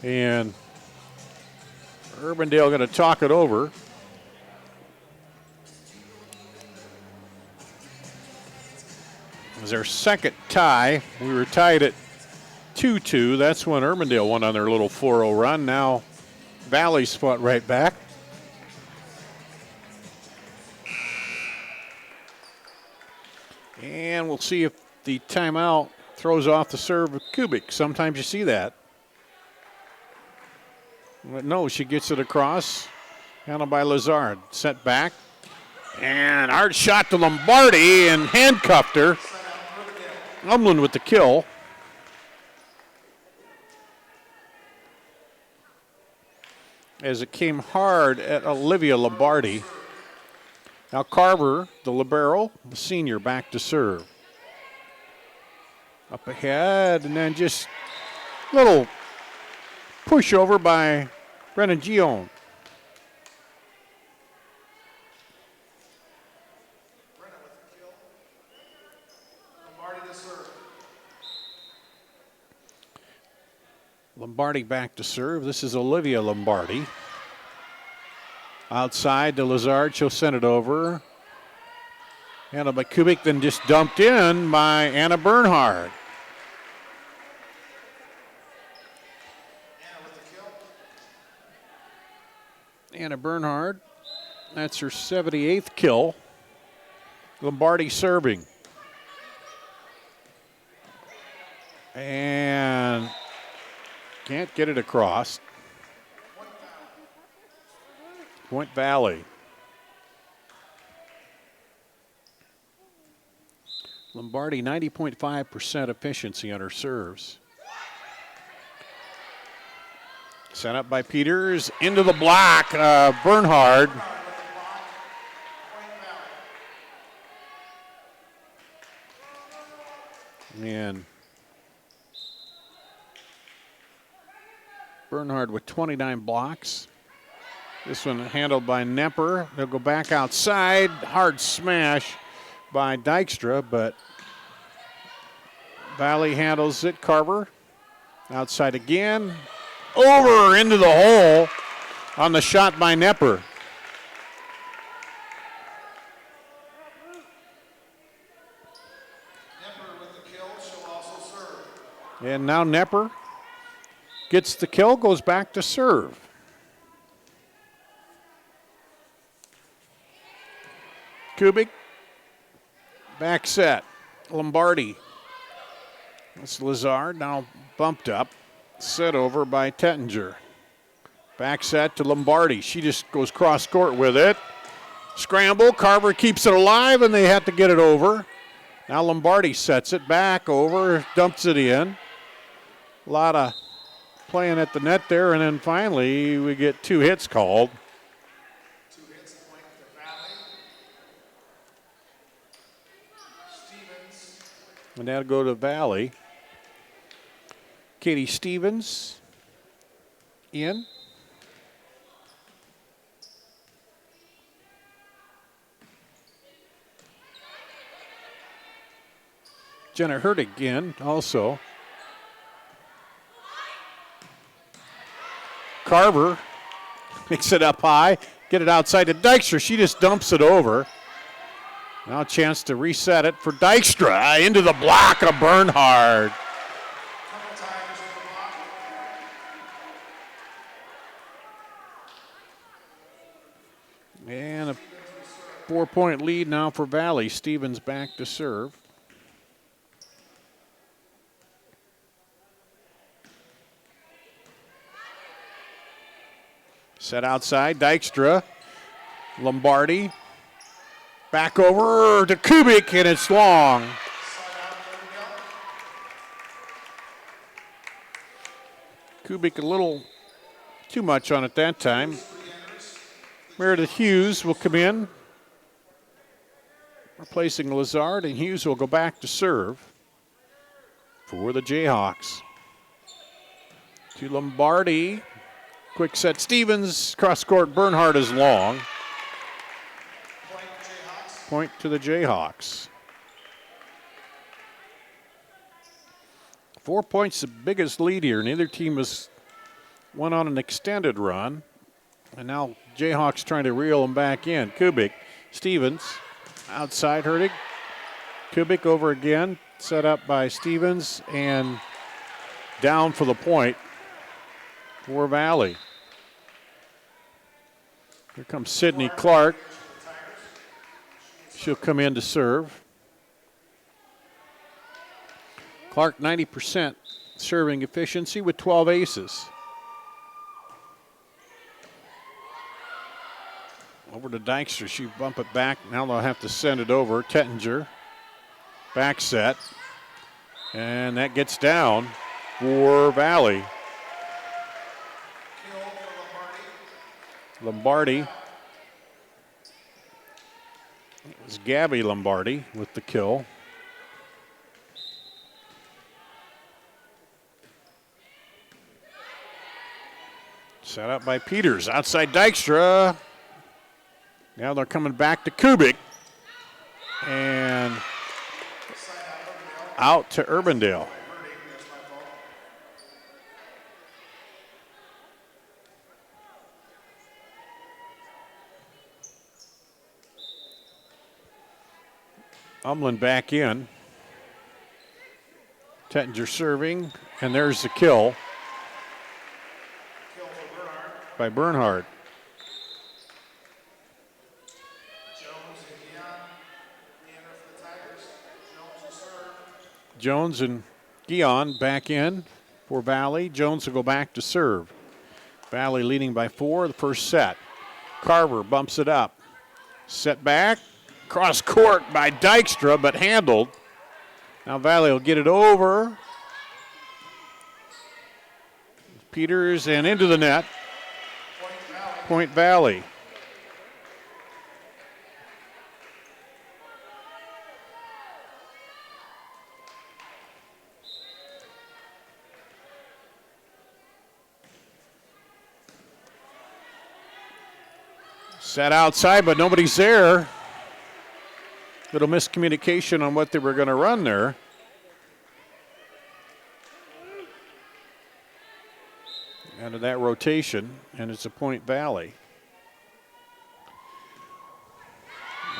And Urbandale going to talk it over. It was their second tie. We were tied at 2-2. That's when Urbandale won on their little 4-0 run. Now Valley's fought right back. And we'll see if the timeout throws off the serve of Kubik. Sometimes you see that. But no, she gets it across. Handled by Lazard. Set back. And hard shot to Lombardi and handcuffed her. Umland with the kill. As it came hard at Olivia Lombardi. Now Carver, the libero, the senior, back to serve. Up ahead, and then just a little pushover by Brennan Gion. Lombardi back to serve. This is Olivia Lombardi. Outside to Lazard. She'll send it over. Handled by Kubik, then just dumped in by Anna Bernhard. Anna Bernhard, that's her 78th kill. Lombardi serving. And can't get it across. Point Valley. Lombardi, 90.5% efficiency on her serves. Sent up by Peters, into the block, Bernhard. And Bernhard with 29 blocks. This one handled by Nepper. They'll go back outside. Hard smash by Dykstra, but Valley handles it. Carver outside again. Over into the hole on the shot by Nepper.
Nepper with the kill, she'll also serve.
And now Nepper gets the kill, goes back to serve. Kubik, back set. Lombardi. That's Lazard, now bumped up. Set over by Tettinger. Back set to Lombardi. She just goes cross court with it. Scramble, Carver keeps it alive, and they have to get it over. Now Lombardi sets it back over, dumps it in. A lot of playing at the net there, and then finally we get 2 hits called.
2 hits, point to Valley. Stevens.
And that'll go to Valley. Katie Stevens in. Jenna Hurtig in also. Carver picks it up high, get it outside to Dykstra. She just dumps it over. Now a chance to reset it for Dykstra. Into the block of Bernhard. And a 4-point lead now for Valley. Stevens back to serve. Set outside, Dykstra, Lombardi, back over to Kubik, and it's long. Kubik a little too much on it that time. Meredith Hughes will come in, replacing Lazard, and Hughes will go back to serve for the Jayhawks. To Lombardi. Quick set, Stevens, cross court, Bernhard is long. Point to the Jayhawks. 4 points, the biggest lead here. Neither team has went on an extended run. And now Jayhawks trying to reel them back in. Kubik, Stevens, outside Hurtig. Kubik over again, set up by Stevens, and down for the point for Valley. Here comes Sydney Clark. She'll come in to serve. Clark 90% serving efficiency with 12 aces. Over to Dykstra. She bump it back. Now they'll have to send it over. Tettinger. Back set. And that gets down for Valley. Lombardi. It was Gabby Lombardi with the kill. Set up by Peters. Outside Dykstra. Now they're coming back to Kubik. And out to Urbandale. Umlin back in. Tettinger serving, and there's the kill by Bernhard. Jones and Guion back in for Valley. Jones will go back to serve. Valley leading by 4 the first set. Carver bumps it up. Set back. Cross court by Dykstra, but handled. Now Valley will get it over. Peters and into the net. Point Valley. Set outside, but nobody's there. Little miscommunication on what they were going to run there. Out of that rotation, and it's a Point Valley.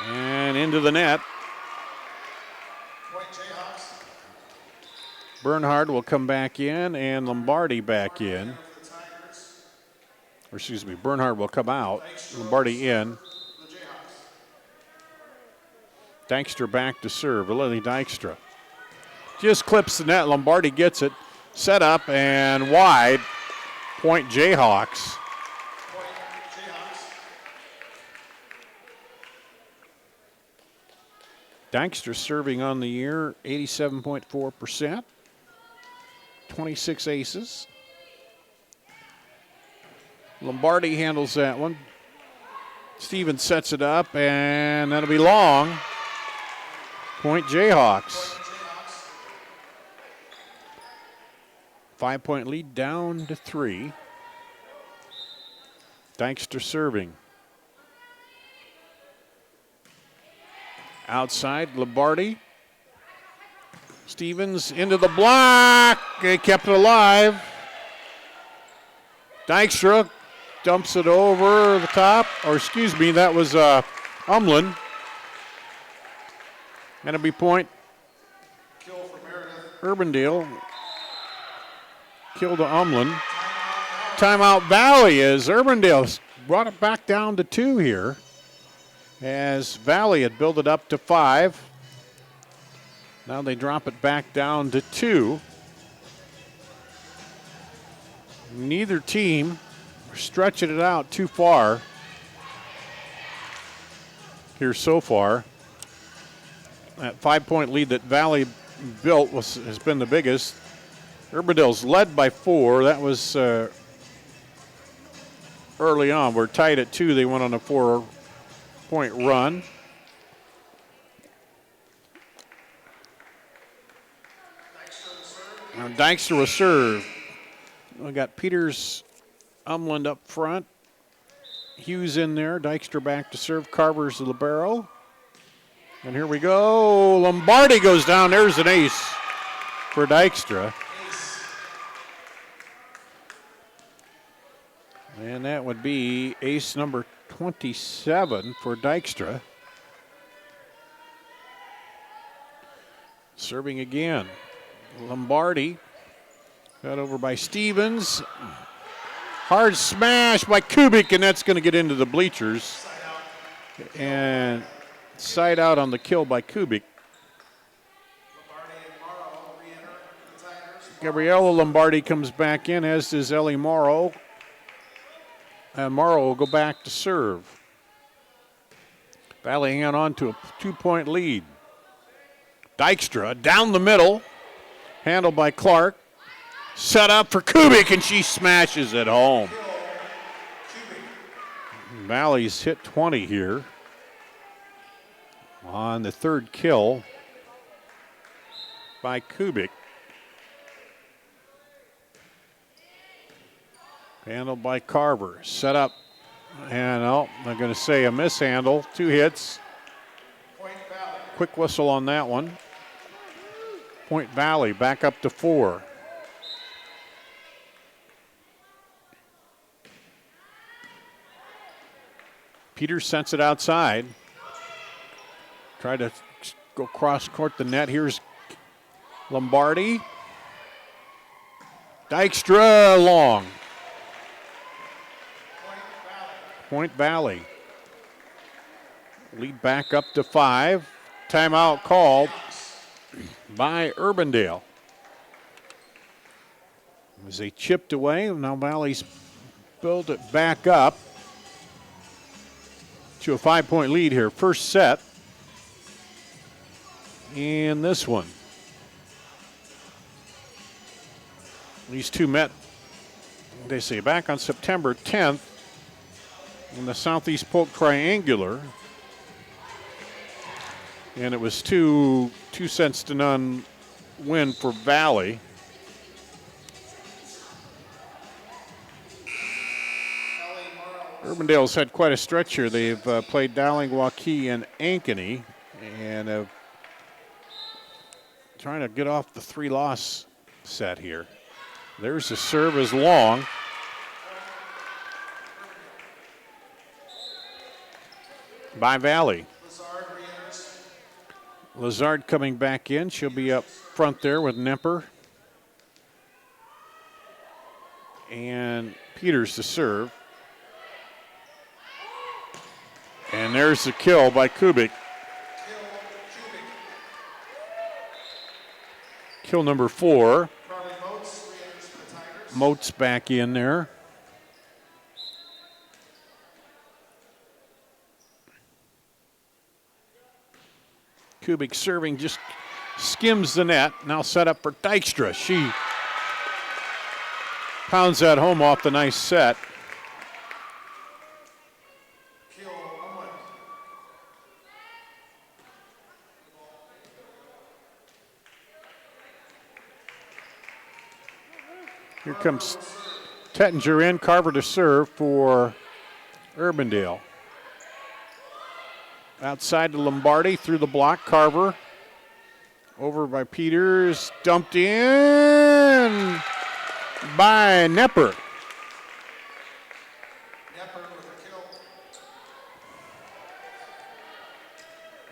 And into the net. Bernhard will come back in, and Lombardi back in. Or excuse me, Bernhard will come out. Lombardi in. Dykstra back to serve. Lily Dykstra just clips the net. Lombardi gets it. Set up and wide. Point Jayhawks. Dykstra serving on the year, 87.4%. 26 aces. Lombardi handles that one. Stevens sets it up, and that'll be long. Point Jayhawks. 5-point lead down to 3. Dykstra serving. Outside, Lombardi. Stevens into the block. They kept it alive. Dykstra dumps it over the top. Or excuse me, that was Umlin. And it'll be point Urbandale. Kill to Umlin. Timeout Valley as Urbandale brought it back down to 2 here. As Valley had built it up to 5. Now they drop it back down to 2. Neither team stretching it out too far here so far. That 5-point lead that Valley built has been the biggest. Urbandale's led by 4. That was early on. We're tied at 2. They went on a 4-point run. Now Dykstra will serve. We got Peters, Umland up front. Hughes in there. Dykstra back to serve. Carver's the libero. And here we go. Lombardi goes down. There's an ace for Dykstra. And that would be ace number 27 for Dykstra. Serving again. Lombardi. Got over by Stevens. Hard smash by Kubik, and that's going to get into the bleachers. And side out on the kill by Kubik. Gabriella Lombardi comes back in, as does Ellie Morrow. And Morrow will go back to serve. Valley hang on to a 2-point lead. Dykstra down the middle. Handled by Clark. Set up for Kubik, and she smashes it home. Valley's hit 20 here on the 3rd kill by Kubik. Handled by Carver. Set up. And I'm going to say a mishandle. 2 hits. Quick whistle on that one. Point Valley back up to 4. Peters sends it outside. Try to go cross court the net. Here's Lombardi. Dykstra long. Point Valley. Lead back up to 5. Timeout called by Urbandale. As they chipped away, now Valley's built it back up to a 5-point lead here. First set. And this one. These two met, they say, back on September 10th in the Southeast Polk Triangular. And it was 2 sets to none win for Valley. Urbandale's had quite a stretch here. They've played Dowling, Waukee, and Ankeny, and trying to get off the 3-loss set here. There's the serve is long. By Valley. Lazard coming back in. She'll be up front there with Nemper. And Peters to serve. And there's the kill by Kubik. Kill number 4. Moats back in there. Kubik serving just skims the net. Now set up for Dykstra. She pounds that home off the nice set. Here comes Tettinger in, Carver to serve for Urbandale. Outside to Lombardi, through the block, Carver. Over by Peters, dumped in by Nepper.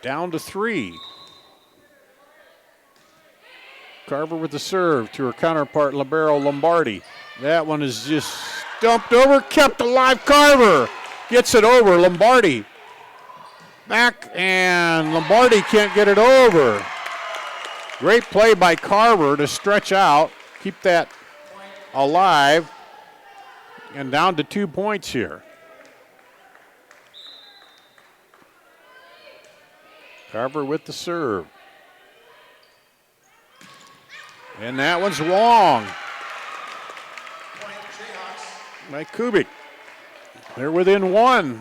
Down to 3. Carver with the serve to her counterpart, libero Lombardi. That one is just dumped over, kept alive. Carver gets it over. Lombardi back, and Lombardi can't get it over. Great play by Carver to stretch out, keep that alive, and down to 2 points here. Carver with the serve. And that one's long by Kubik. They're within 1,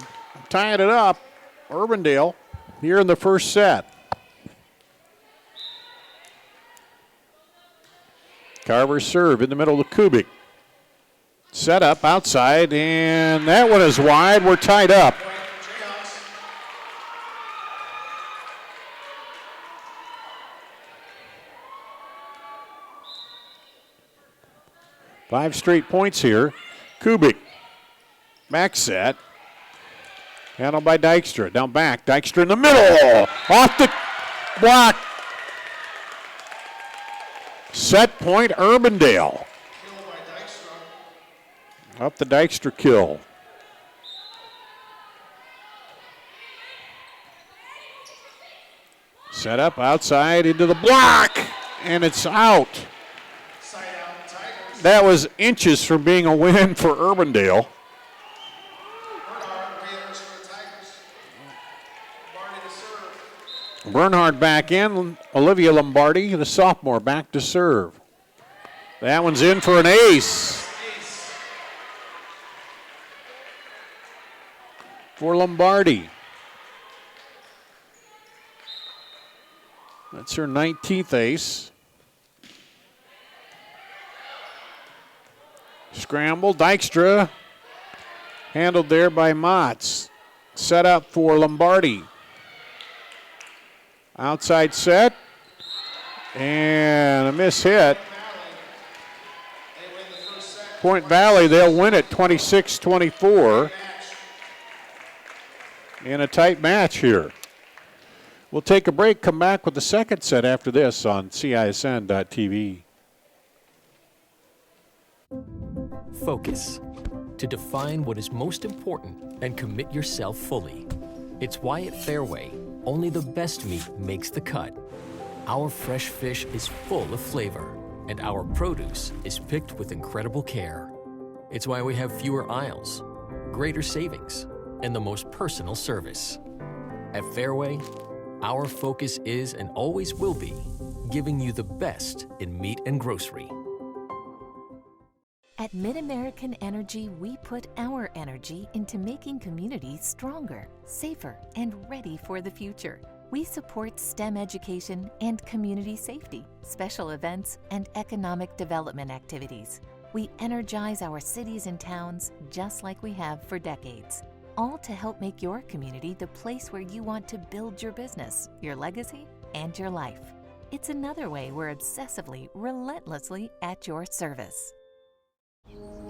tying it up. Urbandale here in the first set. Carver serve in the middle of Kubik. Set up outside, and that one is wide. We're tied up. Five straight points here. Kubik, back set. Handled by Dykstra. Down back. Dykstra in the middle. Off the block. Set point, Urbandale. Up the Dykstra kill. Set up outside into the block. And it's out. That was inches from being a win for Urbandale. Bernhard back in. Olivia Lombardi, the sophomore, back to serve. That one's in for an ace. For Lombardi. That's her 19th ace. Scramble, Dykstra. Handled there by Motz. Set up for Lombardi. Outside set. And a miss hit. Point Valley, they'll win it 26-24. In a tight match here. We'll take a break, come back with the second set after this on CISN.TV.
Focus. To define what is most important and commit yourself fully. It's why at Fairway, only the best meat makes the cut. Our fresh fish is full of flavor, and our produce is picked with incredible care. It's why we have fewer aisles, greater savings, and the most personal service. At Fairway, our focus is and always will be giving you the best in meat and grocery.
At MidAmerican Energy, we put our energy into making communities stronger, safer, and ready for the future. We support STEM education and community safety, special events, and economic development activities. We energize our cities and towns just like we have for decades, all to help make your community the place where you want to build your business, your legacy, and your life. It's another way we're obsessively, relentlessly at your service.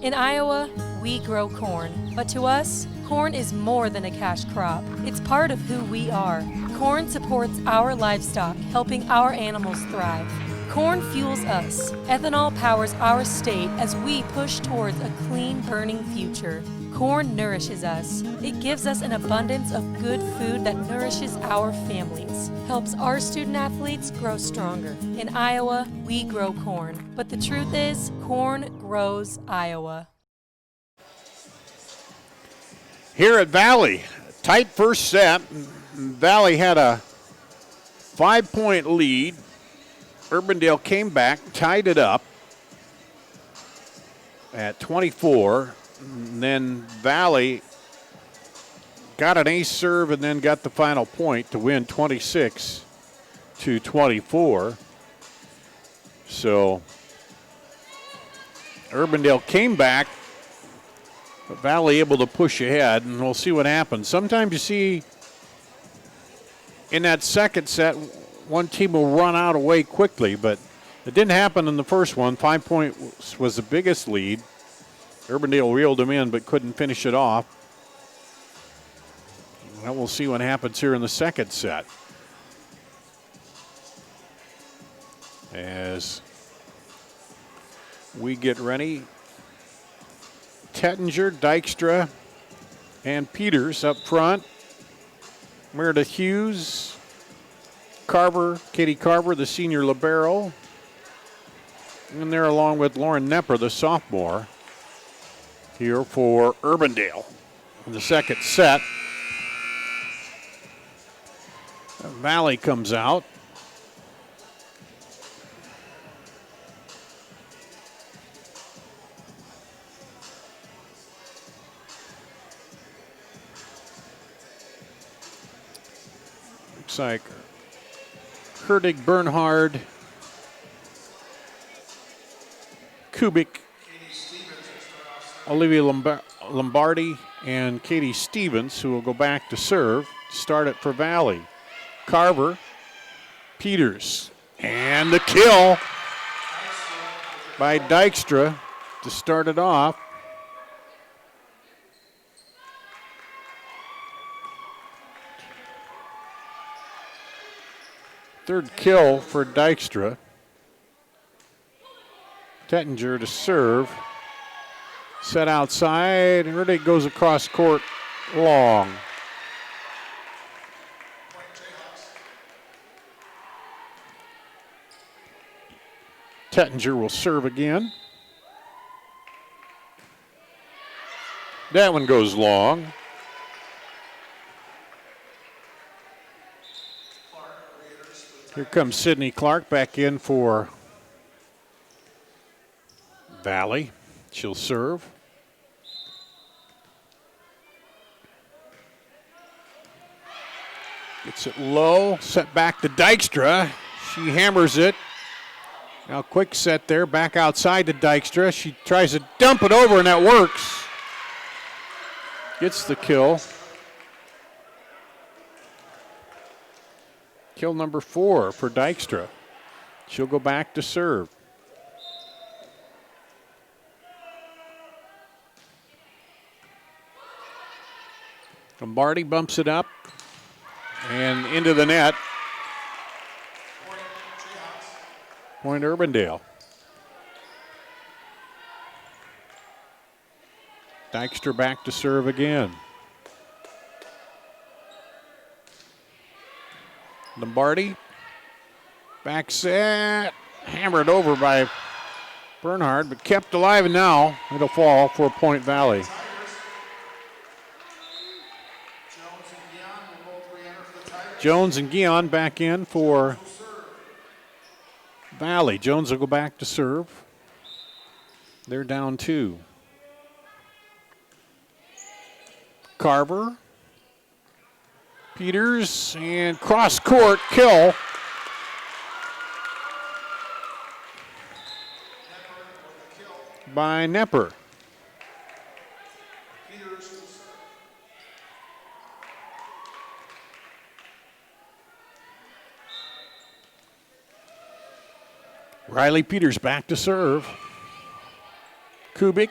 In Iowa, we grow corn, but to us, corn is more than a cash crop. It's part of who we are. Corn supports our livestock, helping our animals thrive. Corn fuels us. Ethanol powers our state as we push towards a clean, burning future. Corn nourishes us. It gives us an abundance of good food that nourishes our families, helps our student athletes grow stronger. In Iowa, we grow corn, but the truth is, corn grows Iowa.
Here at Valley, tight first set. Valley had a 5-point lead. Urbandale came back, tied it up at 24. And then Valley got an ace serve and then got the final point to win 26-24. So Urbandale came back, but Valley able to push ahead, and we'll see what happens. Sometimes you see in that second set, one team will run out away quickly, but it didn't happen in the first one. 5 points was the biggest lead. Urbandale reeled them in, but couldn't finish it off. Well, we'll see what happens here in the second set. As we get ready, Tettinger, Dykstra, and Peters up front. Meredith Hughes, Carver, Katie Carver, the senior libero. And they're along with Lauren Nepper, the sophomore, here for Urbandale. In the second set, Valley comes out. Looks like Herdig, Bernhard, Kubik, Olivia Lombardi, and Katie Stevens, who will go back to serve. Start it for Valley. Carver, Peters, and the kill by Dykstra to start it off. Third kill for Dykstra. Tettinger to serve. Set outside. Herdig goes across court long. Tettinger will serve again. That one goes long. Here comes Sydney Clark back in for Valley. She'll serve. Gets it low, set back to Dykstra. She hammers it. Now quick set there, back outside to Dykstra. She tries to dump it over and that works. Gets the kill. Kill number 4 for Dykstra. She'll go back to serve. Lombardi bumps it up and into the net. Point Urbandale. Dykstra back to serve again. Lombardi, back set, hammered over by Bernhard, but kept alive, and now it'll fall for Point Valley. Jones and Guion back in for Valley. Jones will go back to serve. They're down 2. Carver, Peters, and cross court kill. By Nepper. Riley Peters back to serve. Kubik,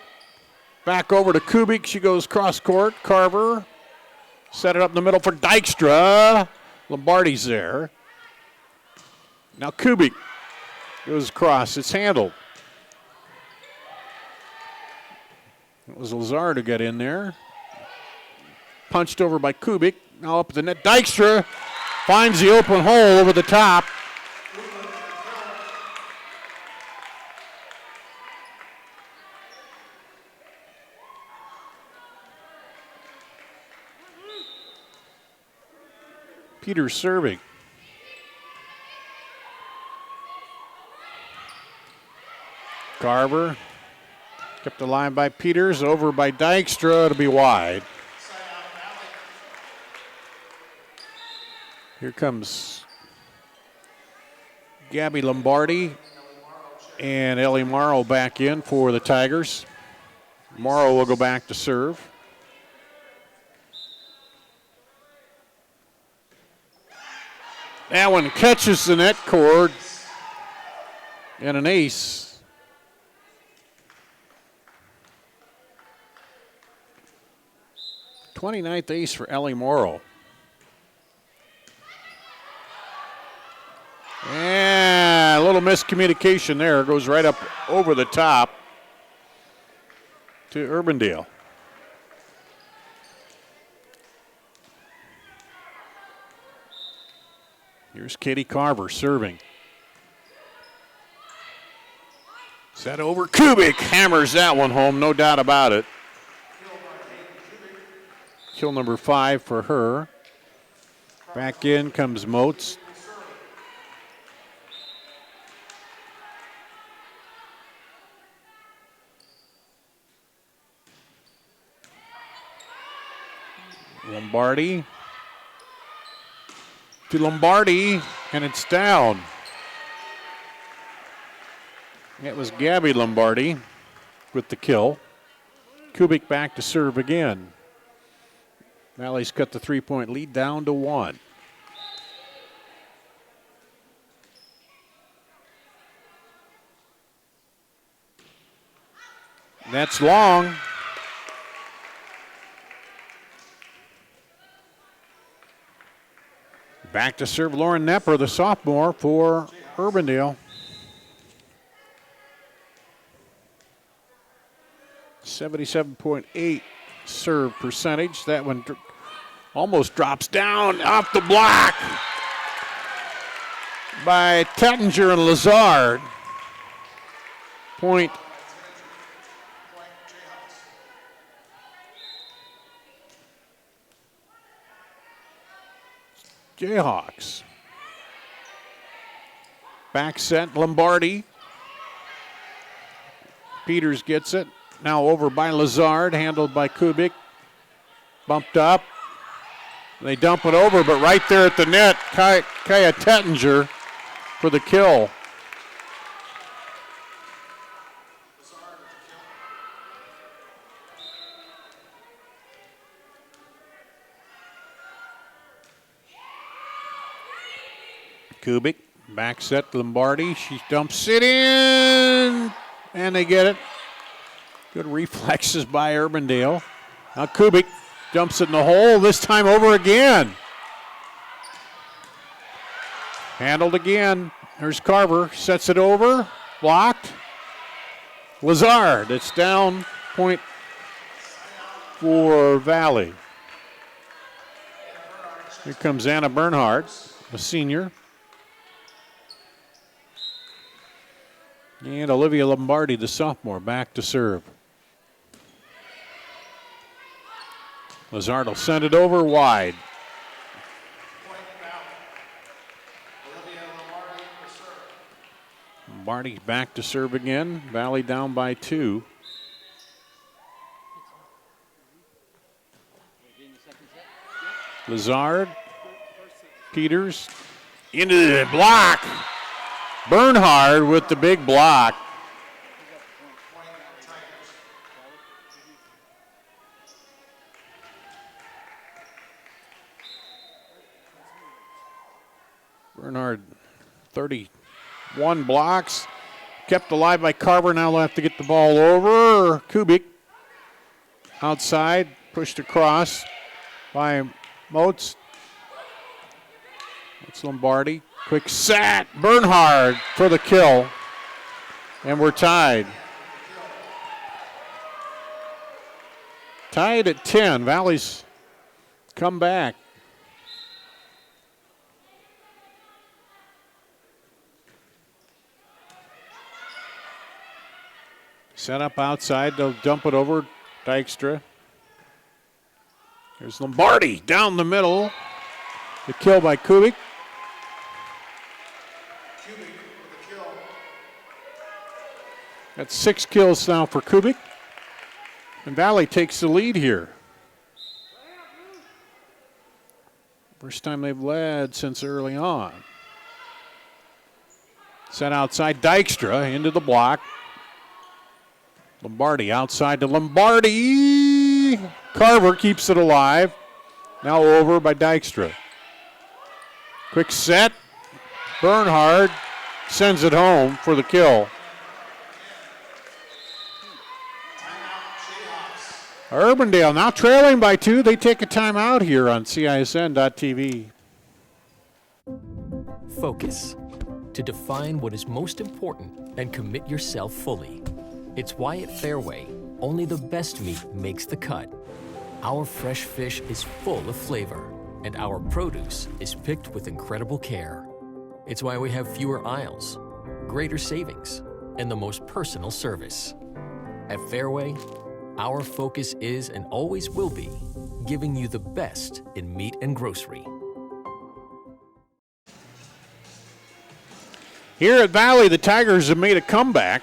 back over to Kubik. She goes cross court. Carver, set it up in the middle for Dykstra. Lombardi's there. Now Kubik goes across. It's handled. It was Lazard who got in there. Punched over by Kubik. Now up at the net. Dykstra finds the open hole over the top. Peters serving. Carver. Kept the line by Peters, over by Dykstra to be wide. Here comes Gabby Lombardi and Ellie Morrow back in for the Tigers. Morrow will go back to serve. That one catches the net cord and an ace. '29th ace for Ellie Morrow. And a little miscommunication there. Goes right up over the top to Urbandale. Here's Katie Carver serving. Set over. Kubik hammers that one home, no doubt about it. Kill number 5 for her. Back in comes Moats. Lombardi to Lombardi, and it's down. It was Gabby Lombardi with the kill. Kubik back to serve again. Valley's cut the 3-point lead down to 1. That's long. Back to serve Lauren Nepper, the sophomore for Urbandale. 77.8 serve percentage. That one almost drops down off the block by Tettinger and Lazard. Point Jayhawks. Back set, Lombardi. Peters gets it. Now over by Lazard, handled by Kubik. Bumped up. They dump it over, but right there at the net, Kaya Tettinger for the kill. Kubik, back set, Lombardi. She dumps it in, and they get it. Good reflexes by Urbandale. Now Kubik dumps it in the hole, this time over again. Handled again. There's Carver, sets it over, blocked. Lazard, it's down, point for Valley. Here comes Anna Bernhardt, a senior. And Olivia Lombardi, the sophomore, back to serve. Lazard will send it over wide. Lombardi back to serve again. Valley down by 2. Lazard, Peters, into the block. Bernhard with the big block. Bernhard, 31 blocks. Kept alive by Carver. Now they'll have to get the ball over. Kubik outside, pushed across by Moats. It's Lombardi. Quick set, Bernhard for the kill, and we're tied. Tied at 10, Valley's come back. Set up outside, they'll dump it over Dykstra. There's Lombardi down the middle. The kill by Kubik. That's 6 kills now for Kubik. And Valley takes the lead here. First time they've led since early on. Set outside Dykstra into the block. Lombardi outside to Lombardi. Carver keeps it alive. Now over by Dykstra. Quick set. Bernhard sends it home for the kill. Urbandale now trailing by 2. They take a timeout here on CISN.TV.
Focus. To define what is most important and commit yourself fully. It's why at Fairway, only the best meat makes the cut. Our fresh fish is full of flavor, and our produce is picked with incredible care. It's why we have fewer aisles, greater savings, and the most personal service. At Fairway, our focus is and always will be giving you the best in meat and grocery.
Here at Valley, the Tigers have made a comeback.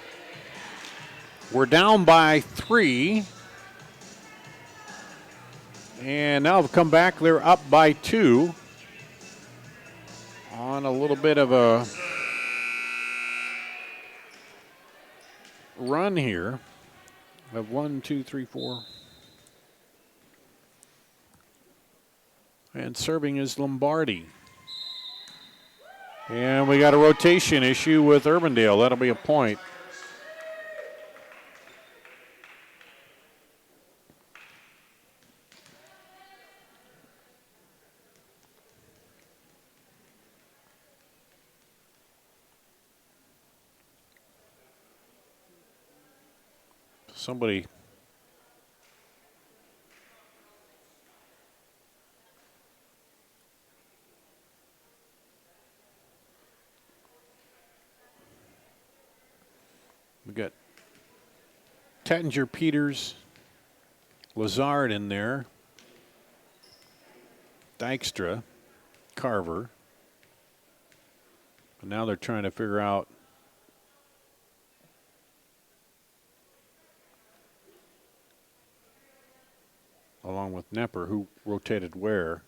We're down by 3. And now they've come back. They're up by 2 on a little bit of a run here of 1, 2, 3, 4. And serving is Lombardi. And we got a rotation issue with Urbandale. That'll be a point. Somebody we got Tettinger, Peters, Lazard in there, Dykstra, Carver. And now they're trying to figure out along with Nepper, who rotated where.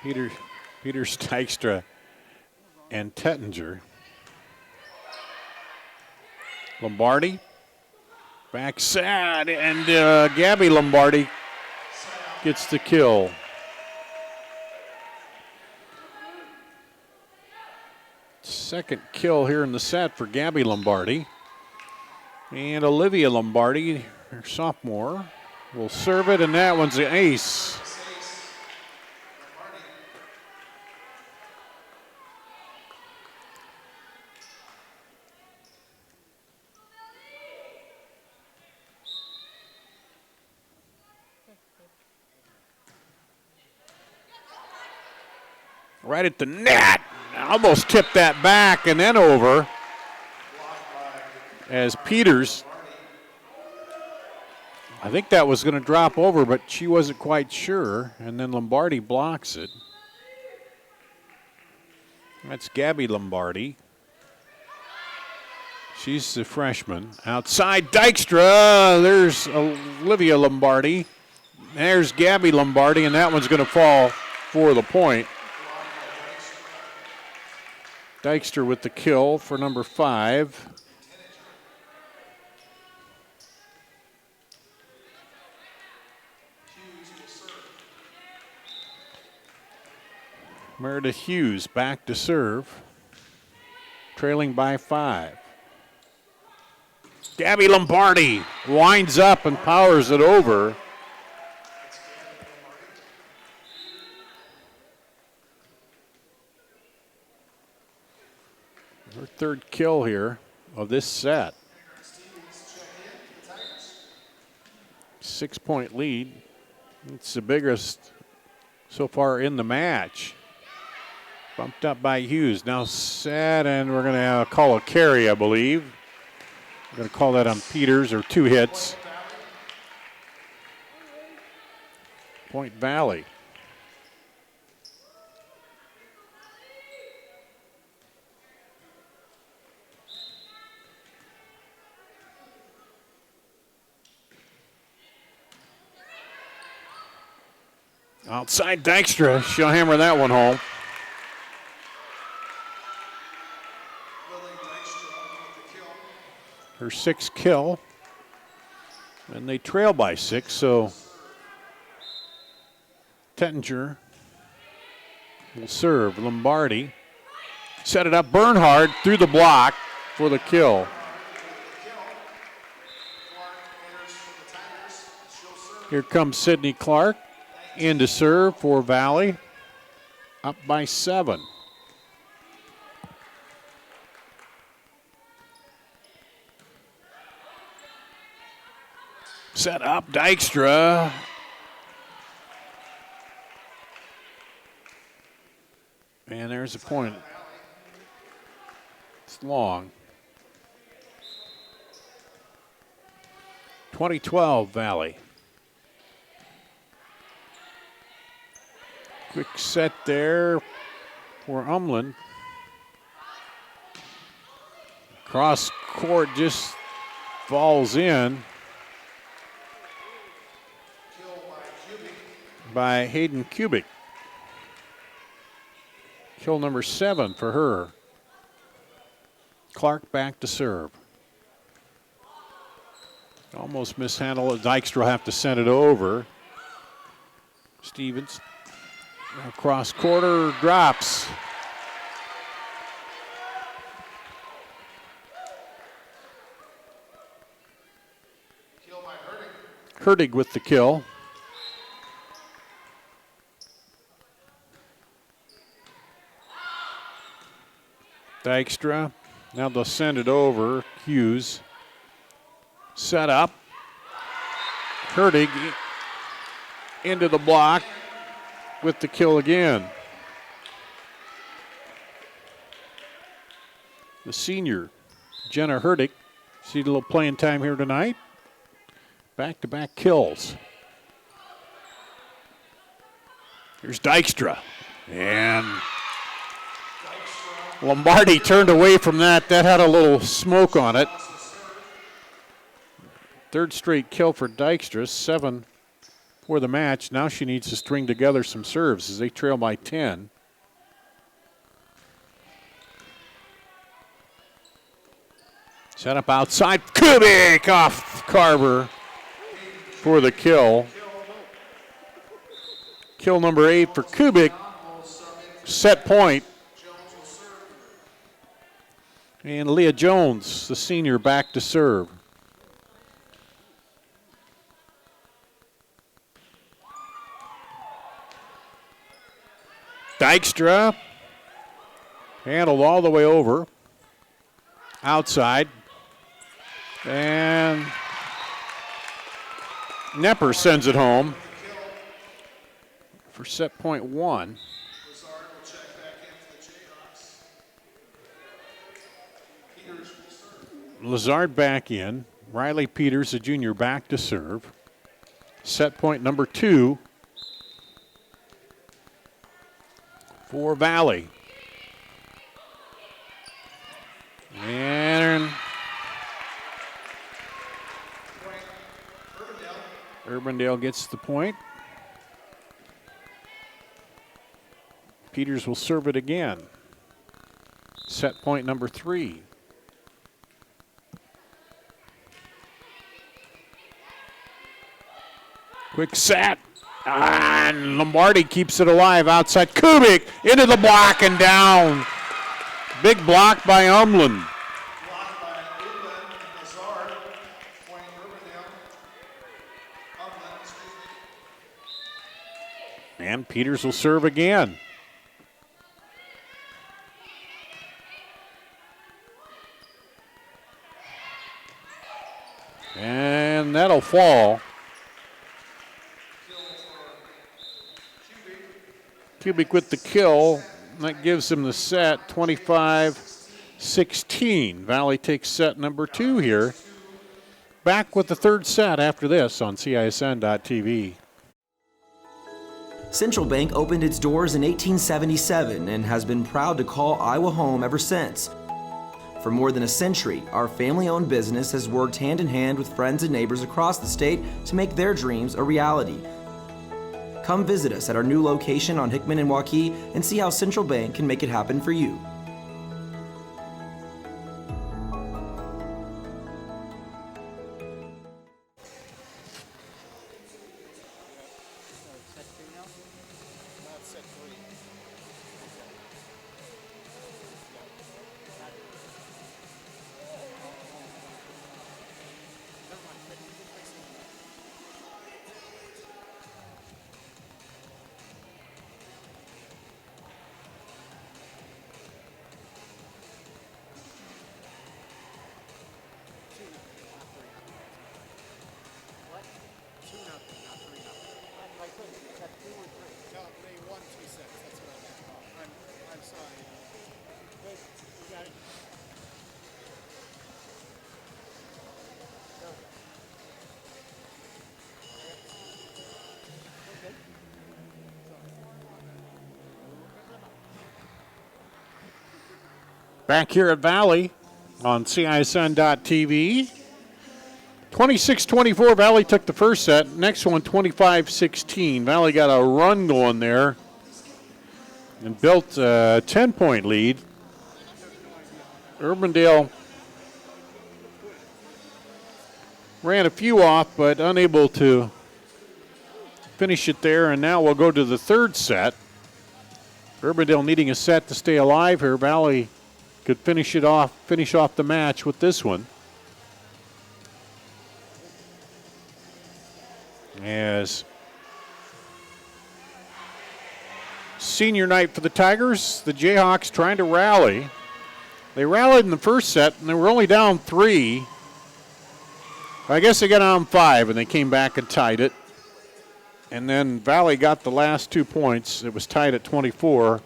Peters, Dykstra, and Tettinger. Lombardi, backside, and Gabby Lombardi gets the kill. Second kill here in the set for Gabby Lombardi. And Olivia Lombardi, her sophomore, will serve it, and that one's the ace. Right at the net. Almost tipped that back and then over as Peters. I think that was going to drop over, but she wasn't quite sure. And then Lombardi blocks it. That's Gabby Lombardi. She's the freshman. Outside Dykstra. There's Olivia Lombardi. There's Gabby Lombardi, and that one's going to fall for the point. Dykstra with the kill for number 5. Meredith Hughes back to serve, trailing by 5. Gabby Lombardi winds up and powers it over. Her third kill here of this set. 6-point lead. It's the biggest so far in the match. Bumped up by Hughes. Now set, and we're going to call a carry, I believe. We're going to call that on Peters, or 2 hits. Point Valley. Outside Dykstra, she'll hammer that one home. Her sixth kill. And they trail by 6, so Tettinger will serve. Lombardi set it up. Bernhard through the block for the kill. Here comes Sydney Clark in to serve for Valley. Up by 7. Set up Dykstra. And there's a point. It's long. 2012 Valley. Quick set there for Umland. Cross court just falls in by Hayden Kubik. Kill number 7 for her. Clark back to serve. Almost mishandled it. Dykstra will have to send it over. Stevens. Cross quarter drops. Hertig with the kill. Dykstra. Now they'll send it over. Hughes. Set up. Hertig into the block with the kill again. The senior, Jenna Hertig. See a little playing time here tonight. Back-to-back kills. Here's Dykstra. And Lombardi turned away from that. That had a little smoke on it. Third straight kill for Dykstra, 7 for the match. Now she needs to string together some serves as they trail by 10. Set up outside. Kubik off Carver for the kill. Kill number 8 for Kubik. Set point. And Leah Jones, the senior, back to serve. Dykstra handled all the way over. Outside. And Nepper sends it home for set point 1. Lazard back in. Riley Peters, the junior, back to serve. Set point number 2 for Valley. And Urbandale gets the point. Peters will serve it again. Set point number 3. Quick set. And Lombardi keeps it alive outside. Kubik into the block and down. Big block by Umland. And Peters will serve again. And that'll fall. Kubik with the kill. That gives him the set, 25-16. Valley takes set number 2 here. Back with the third set after this on CISN.TV.
Central Bank opened its doors in 1877 and has been proud to call Iowa home ever since. For more than a century, our family-owned business has worked hand in hand with friends and neighbors across the state to make their dreams a reality. Come visit us at our new location on Hickman and Waukee and see how Central Bank can make it happen for you.
Back here at Valley on CISN.TV. 26-24, Valley took the first set. Next one, 25-16. Valley got a run going there and built a 10-point lead. Urbandale ran a few off, but unable to finish it there. And now we'll go to the third set. Urbandale needing a set to stay alive here. Valley could finish off the match with this one. As senior night for the Tigers, the Jayhawks trying to rally. They rallied in the first set, and they were only down 3. I guess they got down 5, and they came back and tied it. And then Valley got the last 2 points. It was tied at 24.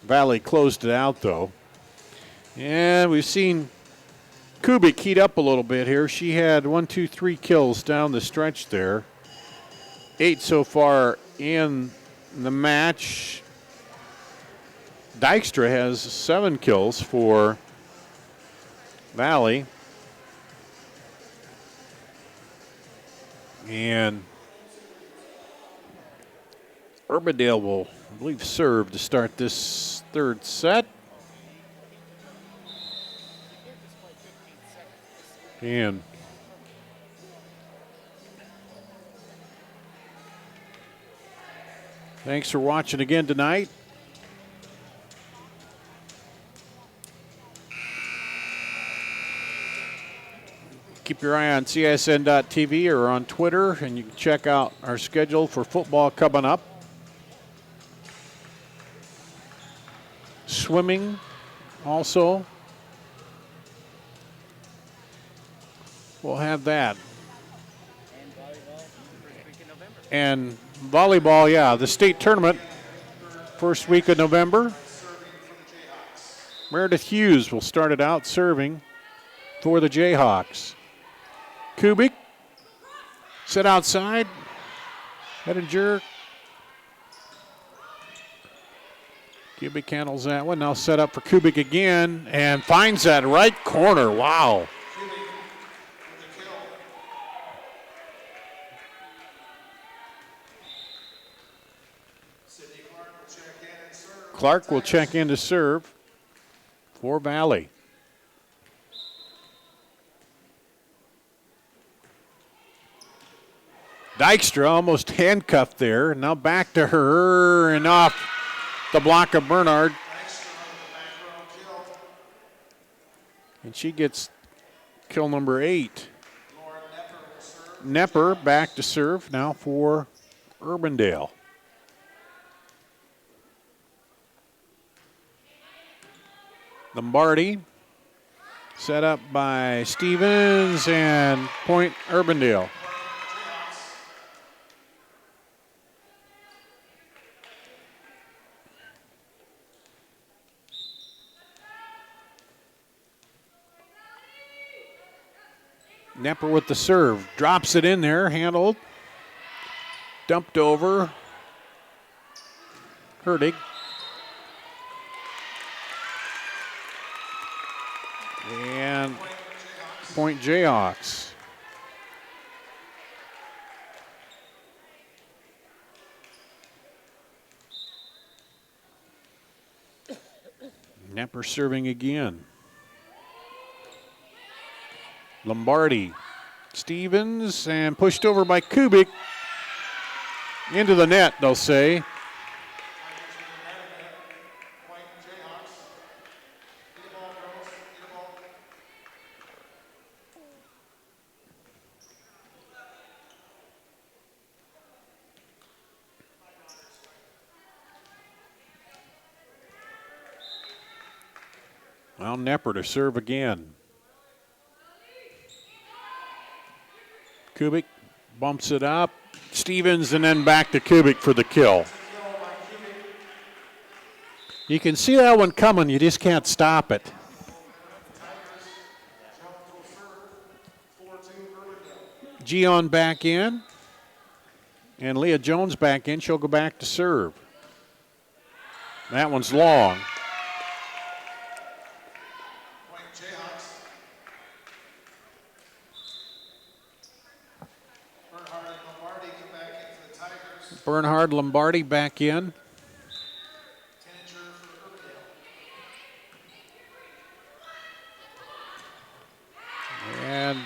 Valley closed it out, though. And we've seen Kubik heat up a little bit here. She had 3 kills down the stretch there. 8 so far in the match. Dykstra has 7 kills for Valley. And Urbandale will, I believe, serve to start this third set. And thanks for watching again tonight. Keep your eye on CISN.TV or on Twitter, and you can check out our schedule for football coming up. Swimming also. We'll have that. And volleyball, yeah, the state tournament, first week of November. Meredith Hughes will start it out serving for the Jayhawks. Kubik, set outside, head and jerk. Kubik handles that one, now set up for Kubik again, and finds that right corner, wow. Clark will check in to serve for Valley. Dykstra almost handcuffed there. Now back to her and off the block of Bernard. And she gets kill number 8. Nepper back to serve now for Urbandale. Lombardi set up by Stevens and point Urbandale. Nepper with the serve, drops it in there, handled, dumped over, Herdig. And point Jayhawks. Nepper serving again. Lombardi. Stevens, and pushed over by Kubik. Into the net, they'll say. Well, Nepper to serve again. Kubik bumps it up. Stevens, and then back to Kubik for the kill. You can see that one coming, you just can't stop it. Gion back in. And Leah Jones back in. She'll go back to serve. That one's long. Bernhard Lombardi back in. And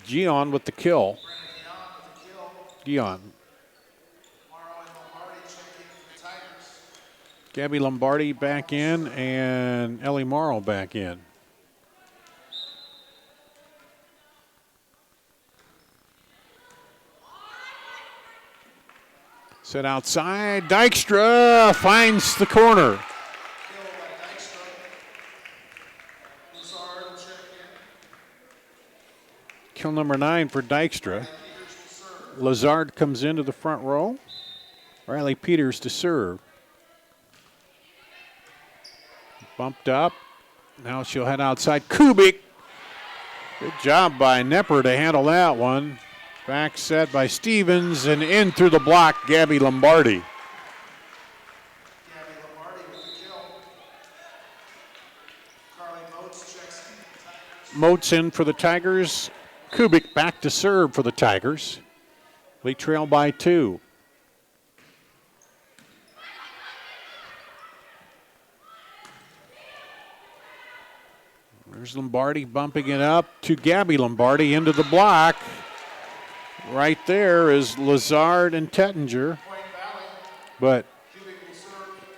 Gion with the kill. Gion. Gabby Lombardi back in and Ellie Morrow back in. Set outside. Dykstra finds the corner. Kill number 9 for Dykstra. Lazard comes into the front row. Riley Peters to serve. Bumped up. Now she'll head outside. Kubik. Good job by Nepper to handle that one. Back set by Stevens and in through the block, Gabby Lombardi. Moats in for the Tigers. Kubik back to serve for the Tigers. They trail by 2. There's Lombardi bumping it up to Gabby Lombardi into the block. Right there is Lazard and Tettinger. But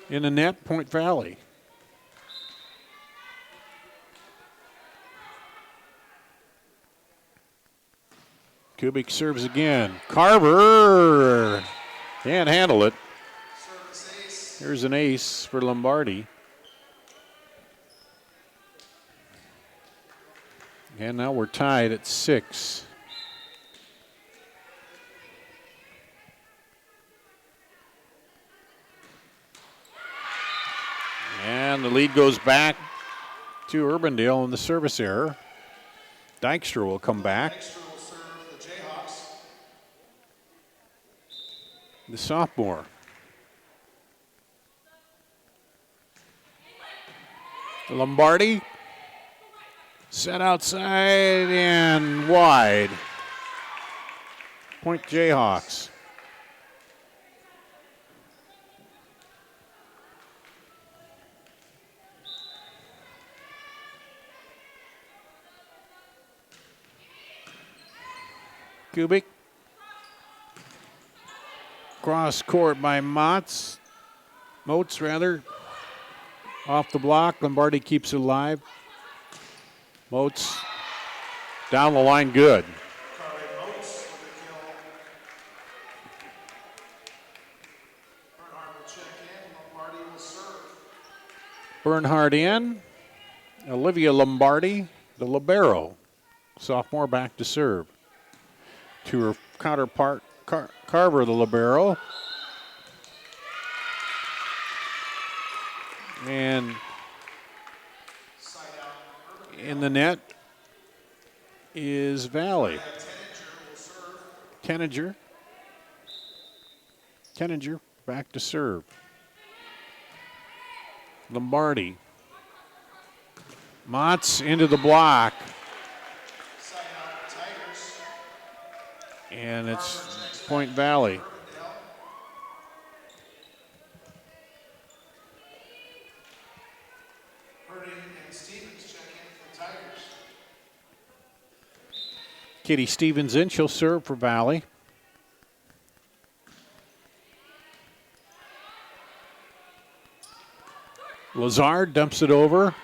in the net, Point Valley. Kubik serves again. Carver can't handle it. Here's an ace for Lombardi. And now we're tied at 6. And the lead goes back to Urbandale in the service error. Dykstra will come back. The sophomore. Lombardi. Set outside and wide. Point Jayhawks. Kubik. Cross court by Moats, rather. Off the block, Lombardi keeps it alive. Moats down the line, good. Bernhard in. Olivia Lombardi, the libero. Sophomore back to serve. To her counterpart, Carver, the libero. And in the net is Valley. Kenninger back to serve. Lombardi. Mott's into the block. And it's Point Valley. Katie Stevens in. She'll serve for Valley. Lazard dumps it over.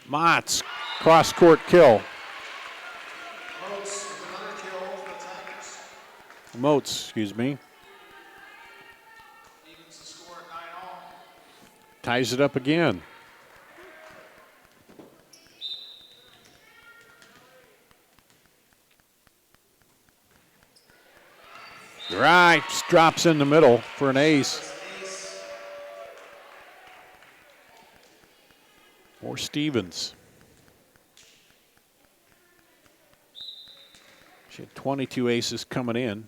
Motts, cross-court kill. Moats, excuse me. Ties it up again. Right, drops in the middle for an ace. Or Stevens. She had 22 aces coming in.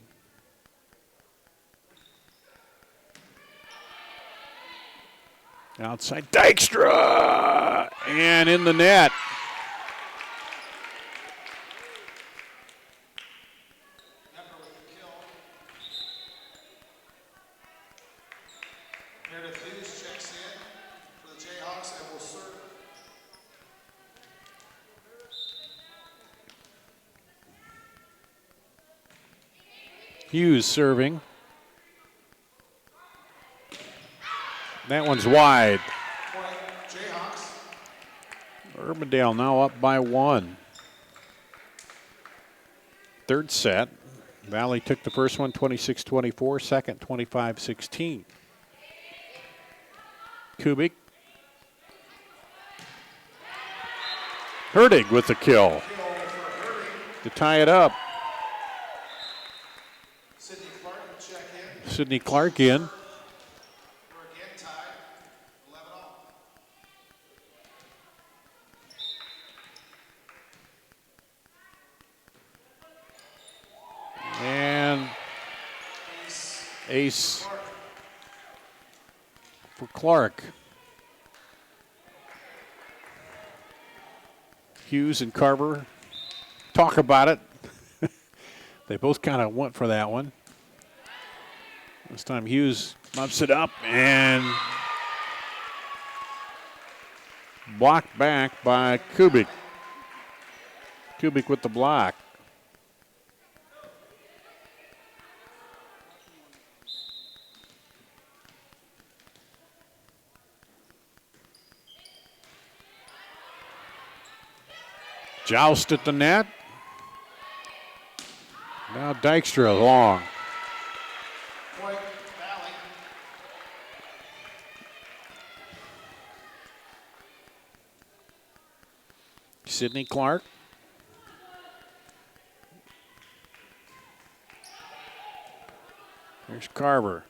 Outside Dykstra! And in the net. Hughes serving. That one's wide. Urbandale now up by 1. Third set. Valley took the first one 26-24, second 25-16. Kubik. Hertig with the kill to tie it up. Sydney Clark in. And ace for Clark. Hughes and Carver talk about it. They both kind of went for that one. This time Hughes bumps it up and blocked back by Kubik. Kubik with the block. Joust at the net. Now Dykstra long. Sydney Clark. Here's Carver.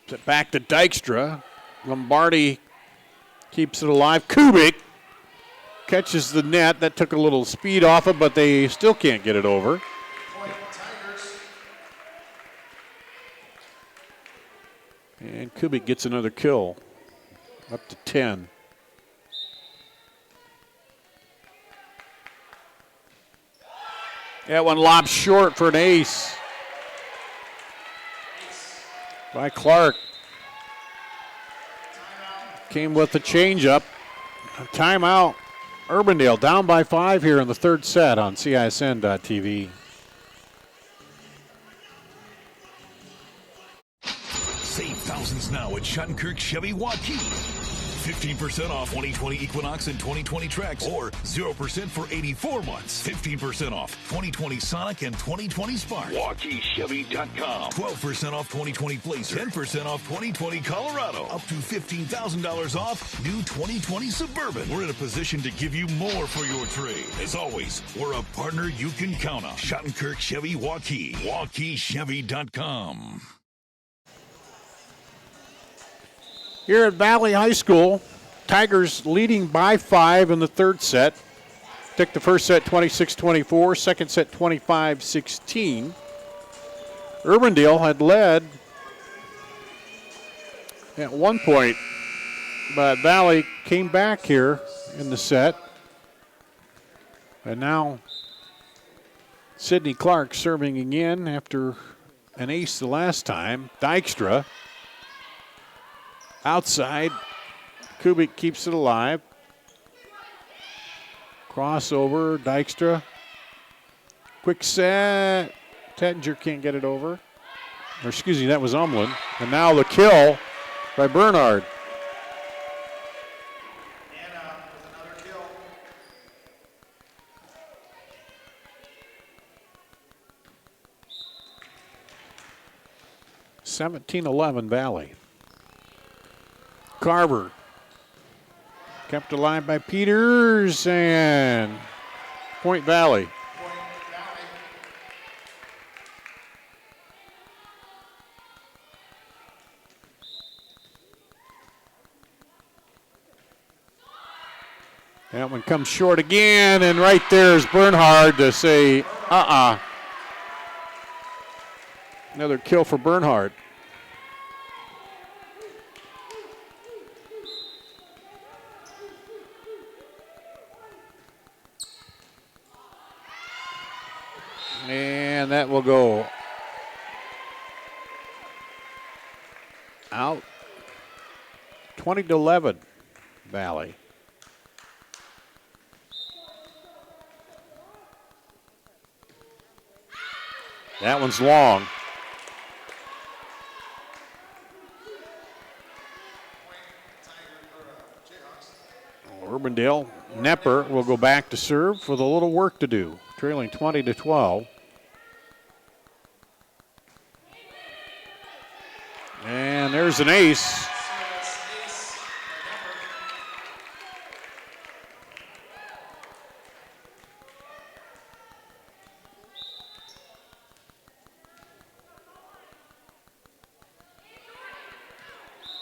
Set back to Dykstra. Lombardi keeps it alive. Kubik catches the net. That took a little speed off it, but they still can't get it over. And Kubik gets another kill. Up to 10. That one lobs short for an ace by Clark. Came with the changeup. Timeout. Urbandale down by 5 here in the third set on CISN.TV.
Save thousands now at Schottenkirk Chevy Waukee. 15% off 2020 Equinox and 2020 Trax, or 0% for 84 months. 15% off 2020 Sonic and 2020 Spark. WalkieChevy.com. 12% off 2020 Blazer. 10% off 2020 Colorado. Up to $15,000 off new 2020 Suburban. We're in a position to give you more for your trade. As always, we're a partner you can count on. Schottenkirk Chevy Waukee. WalkieChevy.com.
Here at Valley High School, Tigers leading by 5 in the third set. Took the first set 26-24, second set 25-16. Urbandale had led at one point, but Valley came back here in the set. And now Sydney Clark serving again after an ace the last time. Dykstra. Outside, Kubik keeps it alive. Crossover, Dykstra. Quick set. Tettinger can't get it over. Or excuse me, that was Umlin. And now the kill by Bernhard.
Anna with another kill.
17-11 Valley. Carver kept alive by Peters, and Point Valley. That one comes short again, and right there is Bernhard to say, Another kill for Bernhard. And that will go out. 20-11 Valley. That one's long. Urbandale, Nepper will go back to serve with a little work to do, trailing 20-12. And there's an ace.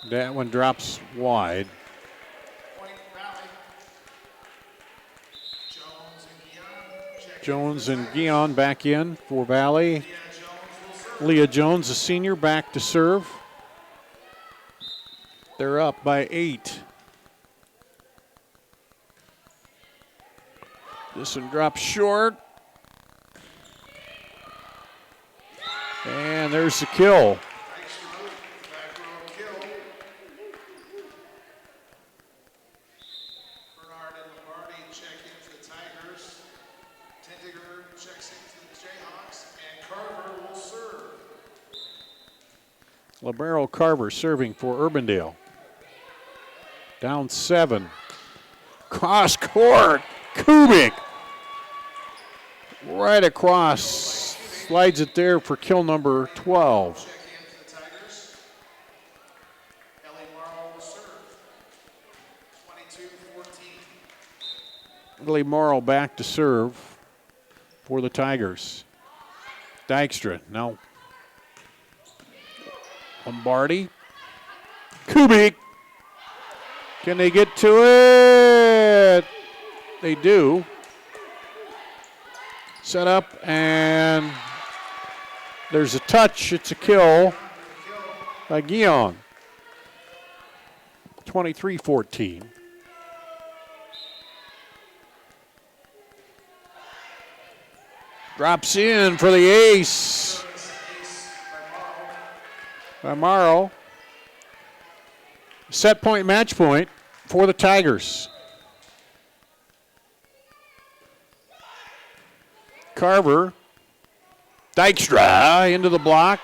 That one drops wide. Jones and Guion back in for Valley. Leah Jones, a senior, back to serve. They're up by 8. This one drops short. And there's the kill. Libero Carver serving for Urbandale. Down 7. Cross court. Kubik. Right across. Slides it there for kill number 12. Ellie Morrow back to serve for the Tigers. Dykstra now. Lombardi. Kubik. Can they get to it? They do. Set up, and there's a touch. It's a kill by Guion. 23-14. Drops in for the ace by Morrow. Set point, match point for the Tigers. Carver. Dykstra into the block.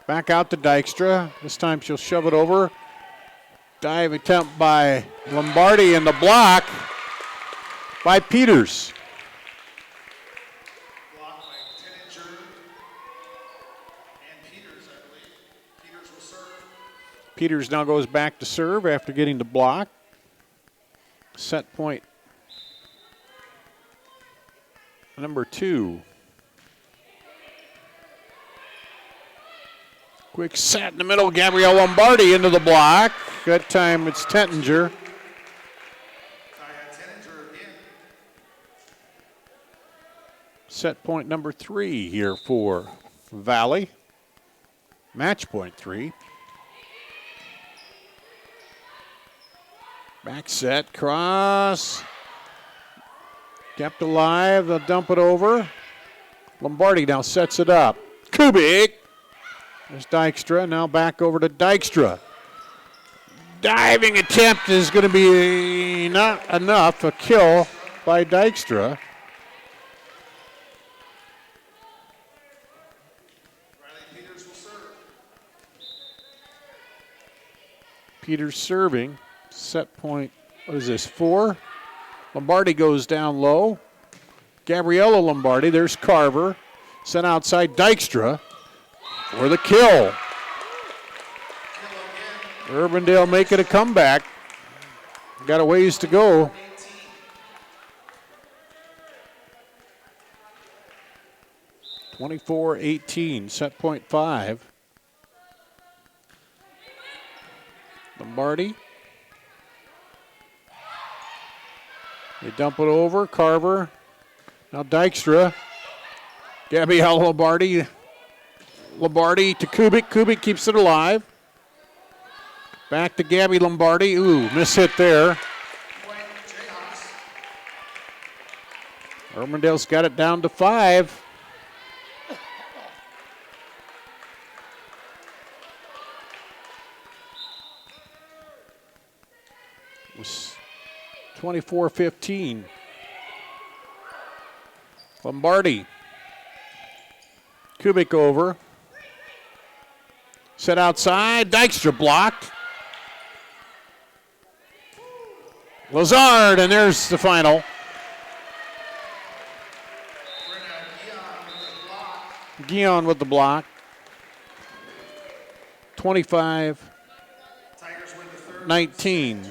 Back out to Dykstra. This time she'll shove it over. Dive attempt by Lombardi in the block by Peters. Peters now goes back to serve after getting the block. Set point number 2. Quick set in the middle. Gabrielle Lombardi into the block. That time it's Tettinger. Set point number 3 here for Valley. Match point 3. Back set, cross. Kept alive, they'll dump it over. Lombardi now sets it up. Kubik. There's Dykstra, now back over to Dykstra. diving attempt is going to be not enough. A kill by Dykstra. Peters serving. Set point, what is this, 4? Lombardi goes down low. Gabriella Lombardi, there's Carver. Sent outside Dykstra for the kill. Urbandale making a comeback. Got a ways to go. (24-18), set point 5. Lombardi. They dump it over. Carver. Now Dykstra. Gabrielle Lombardi. Lombardi to Kubik. Kubik keeps it alive. Back to Gabby Lombardi. Ooh, miss hit there. Urbandale's got it down to 5. It was 24-15. Lombardi. Kubik over. Set outside. Dykstra blocked. Lazard, and there's the final. Guion with the block. 25-19.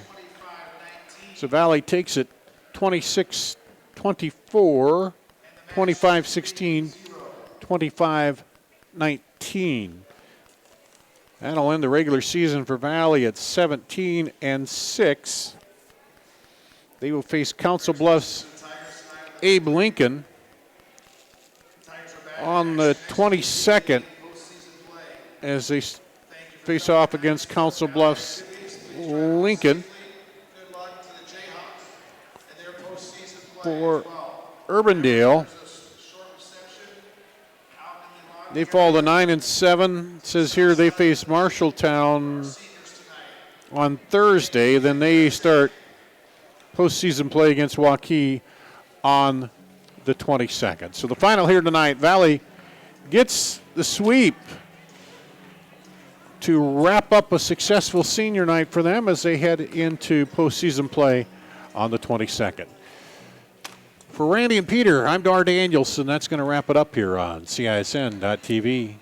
So Valley takes it 26-24, 25-16, 25-19. That'll end the regular season for Valley at 17-6. They will face Council Bluffs' Abe Lincoln on the 22nd as they face off against Council Bluffs Lincoln. For Urbandale, they fall to 9-7. It says here they face Marshalltown on Thursday. Then they start postseason play against Waukee on the 22nd. So the final here tonight, Valley gets the sweep to wrap up a successful senior night for them as they head into postseason play on the 22nd. For Randy and Peter, I'm Dar Danielson. That's going to wrap it up here on CISN.TV.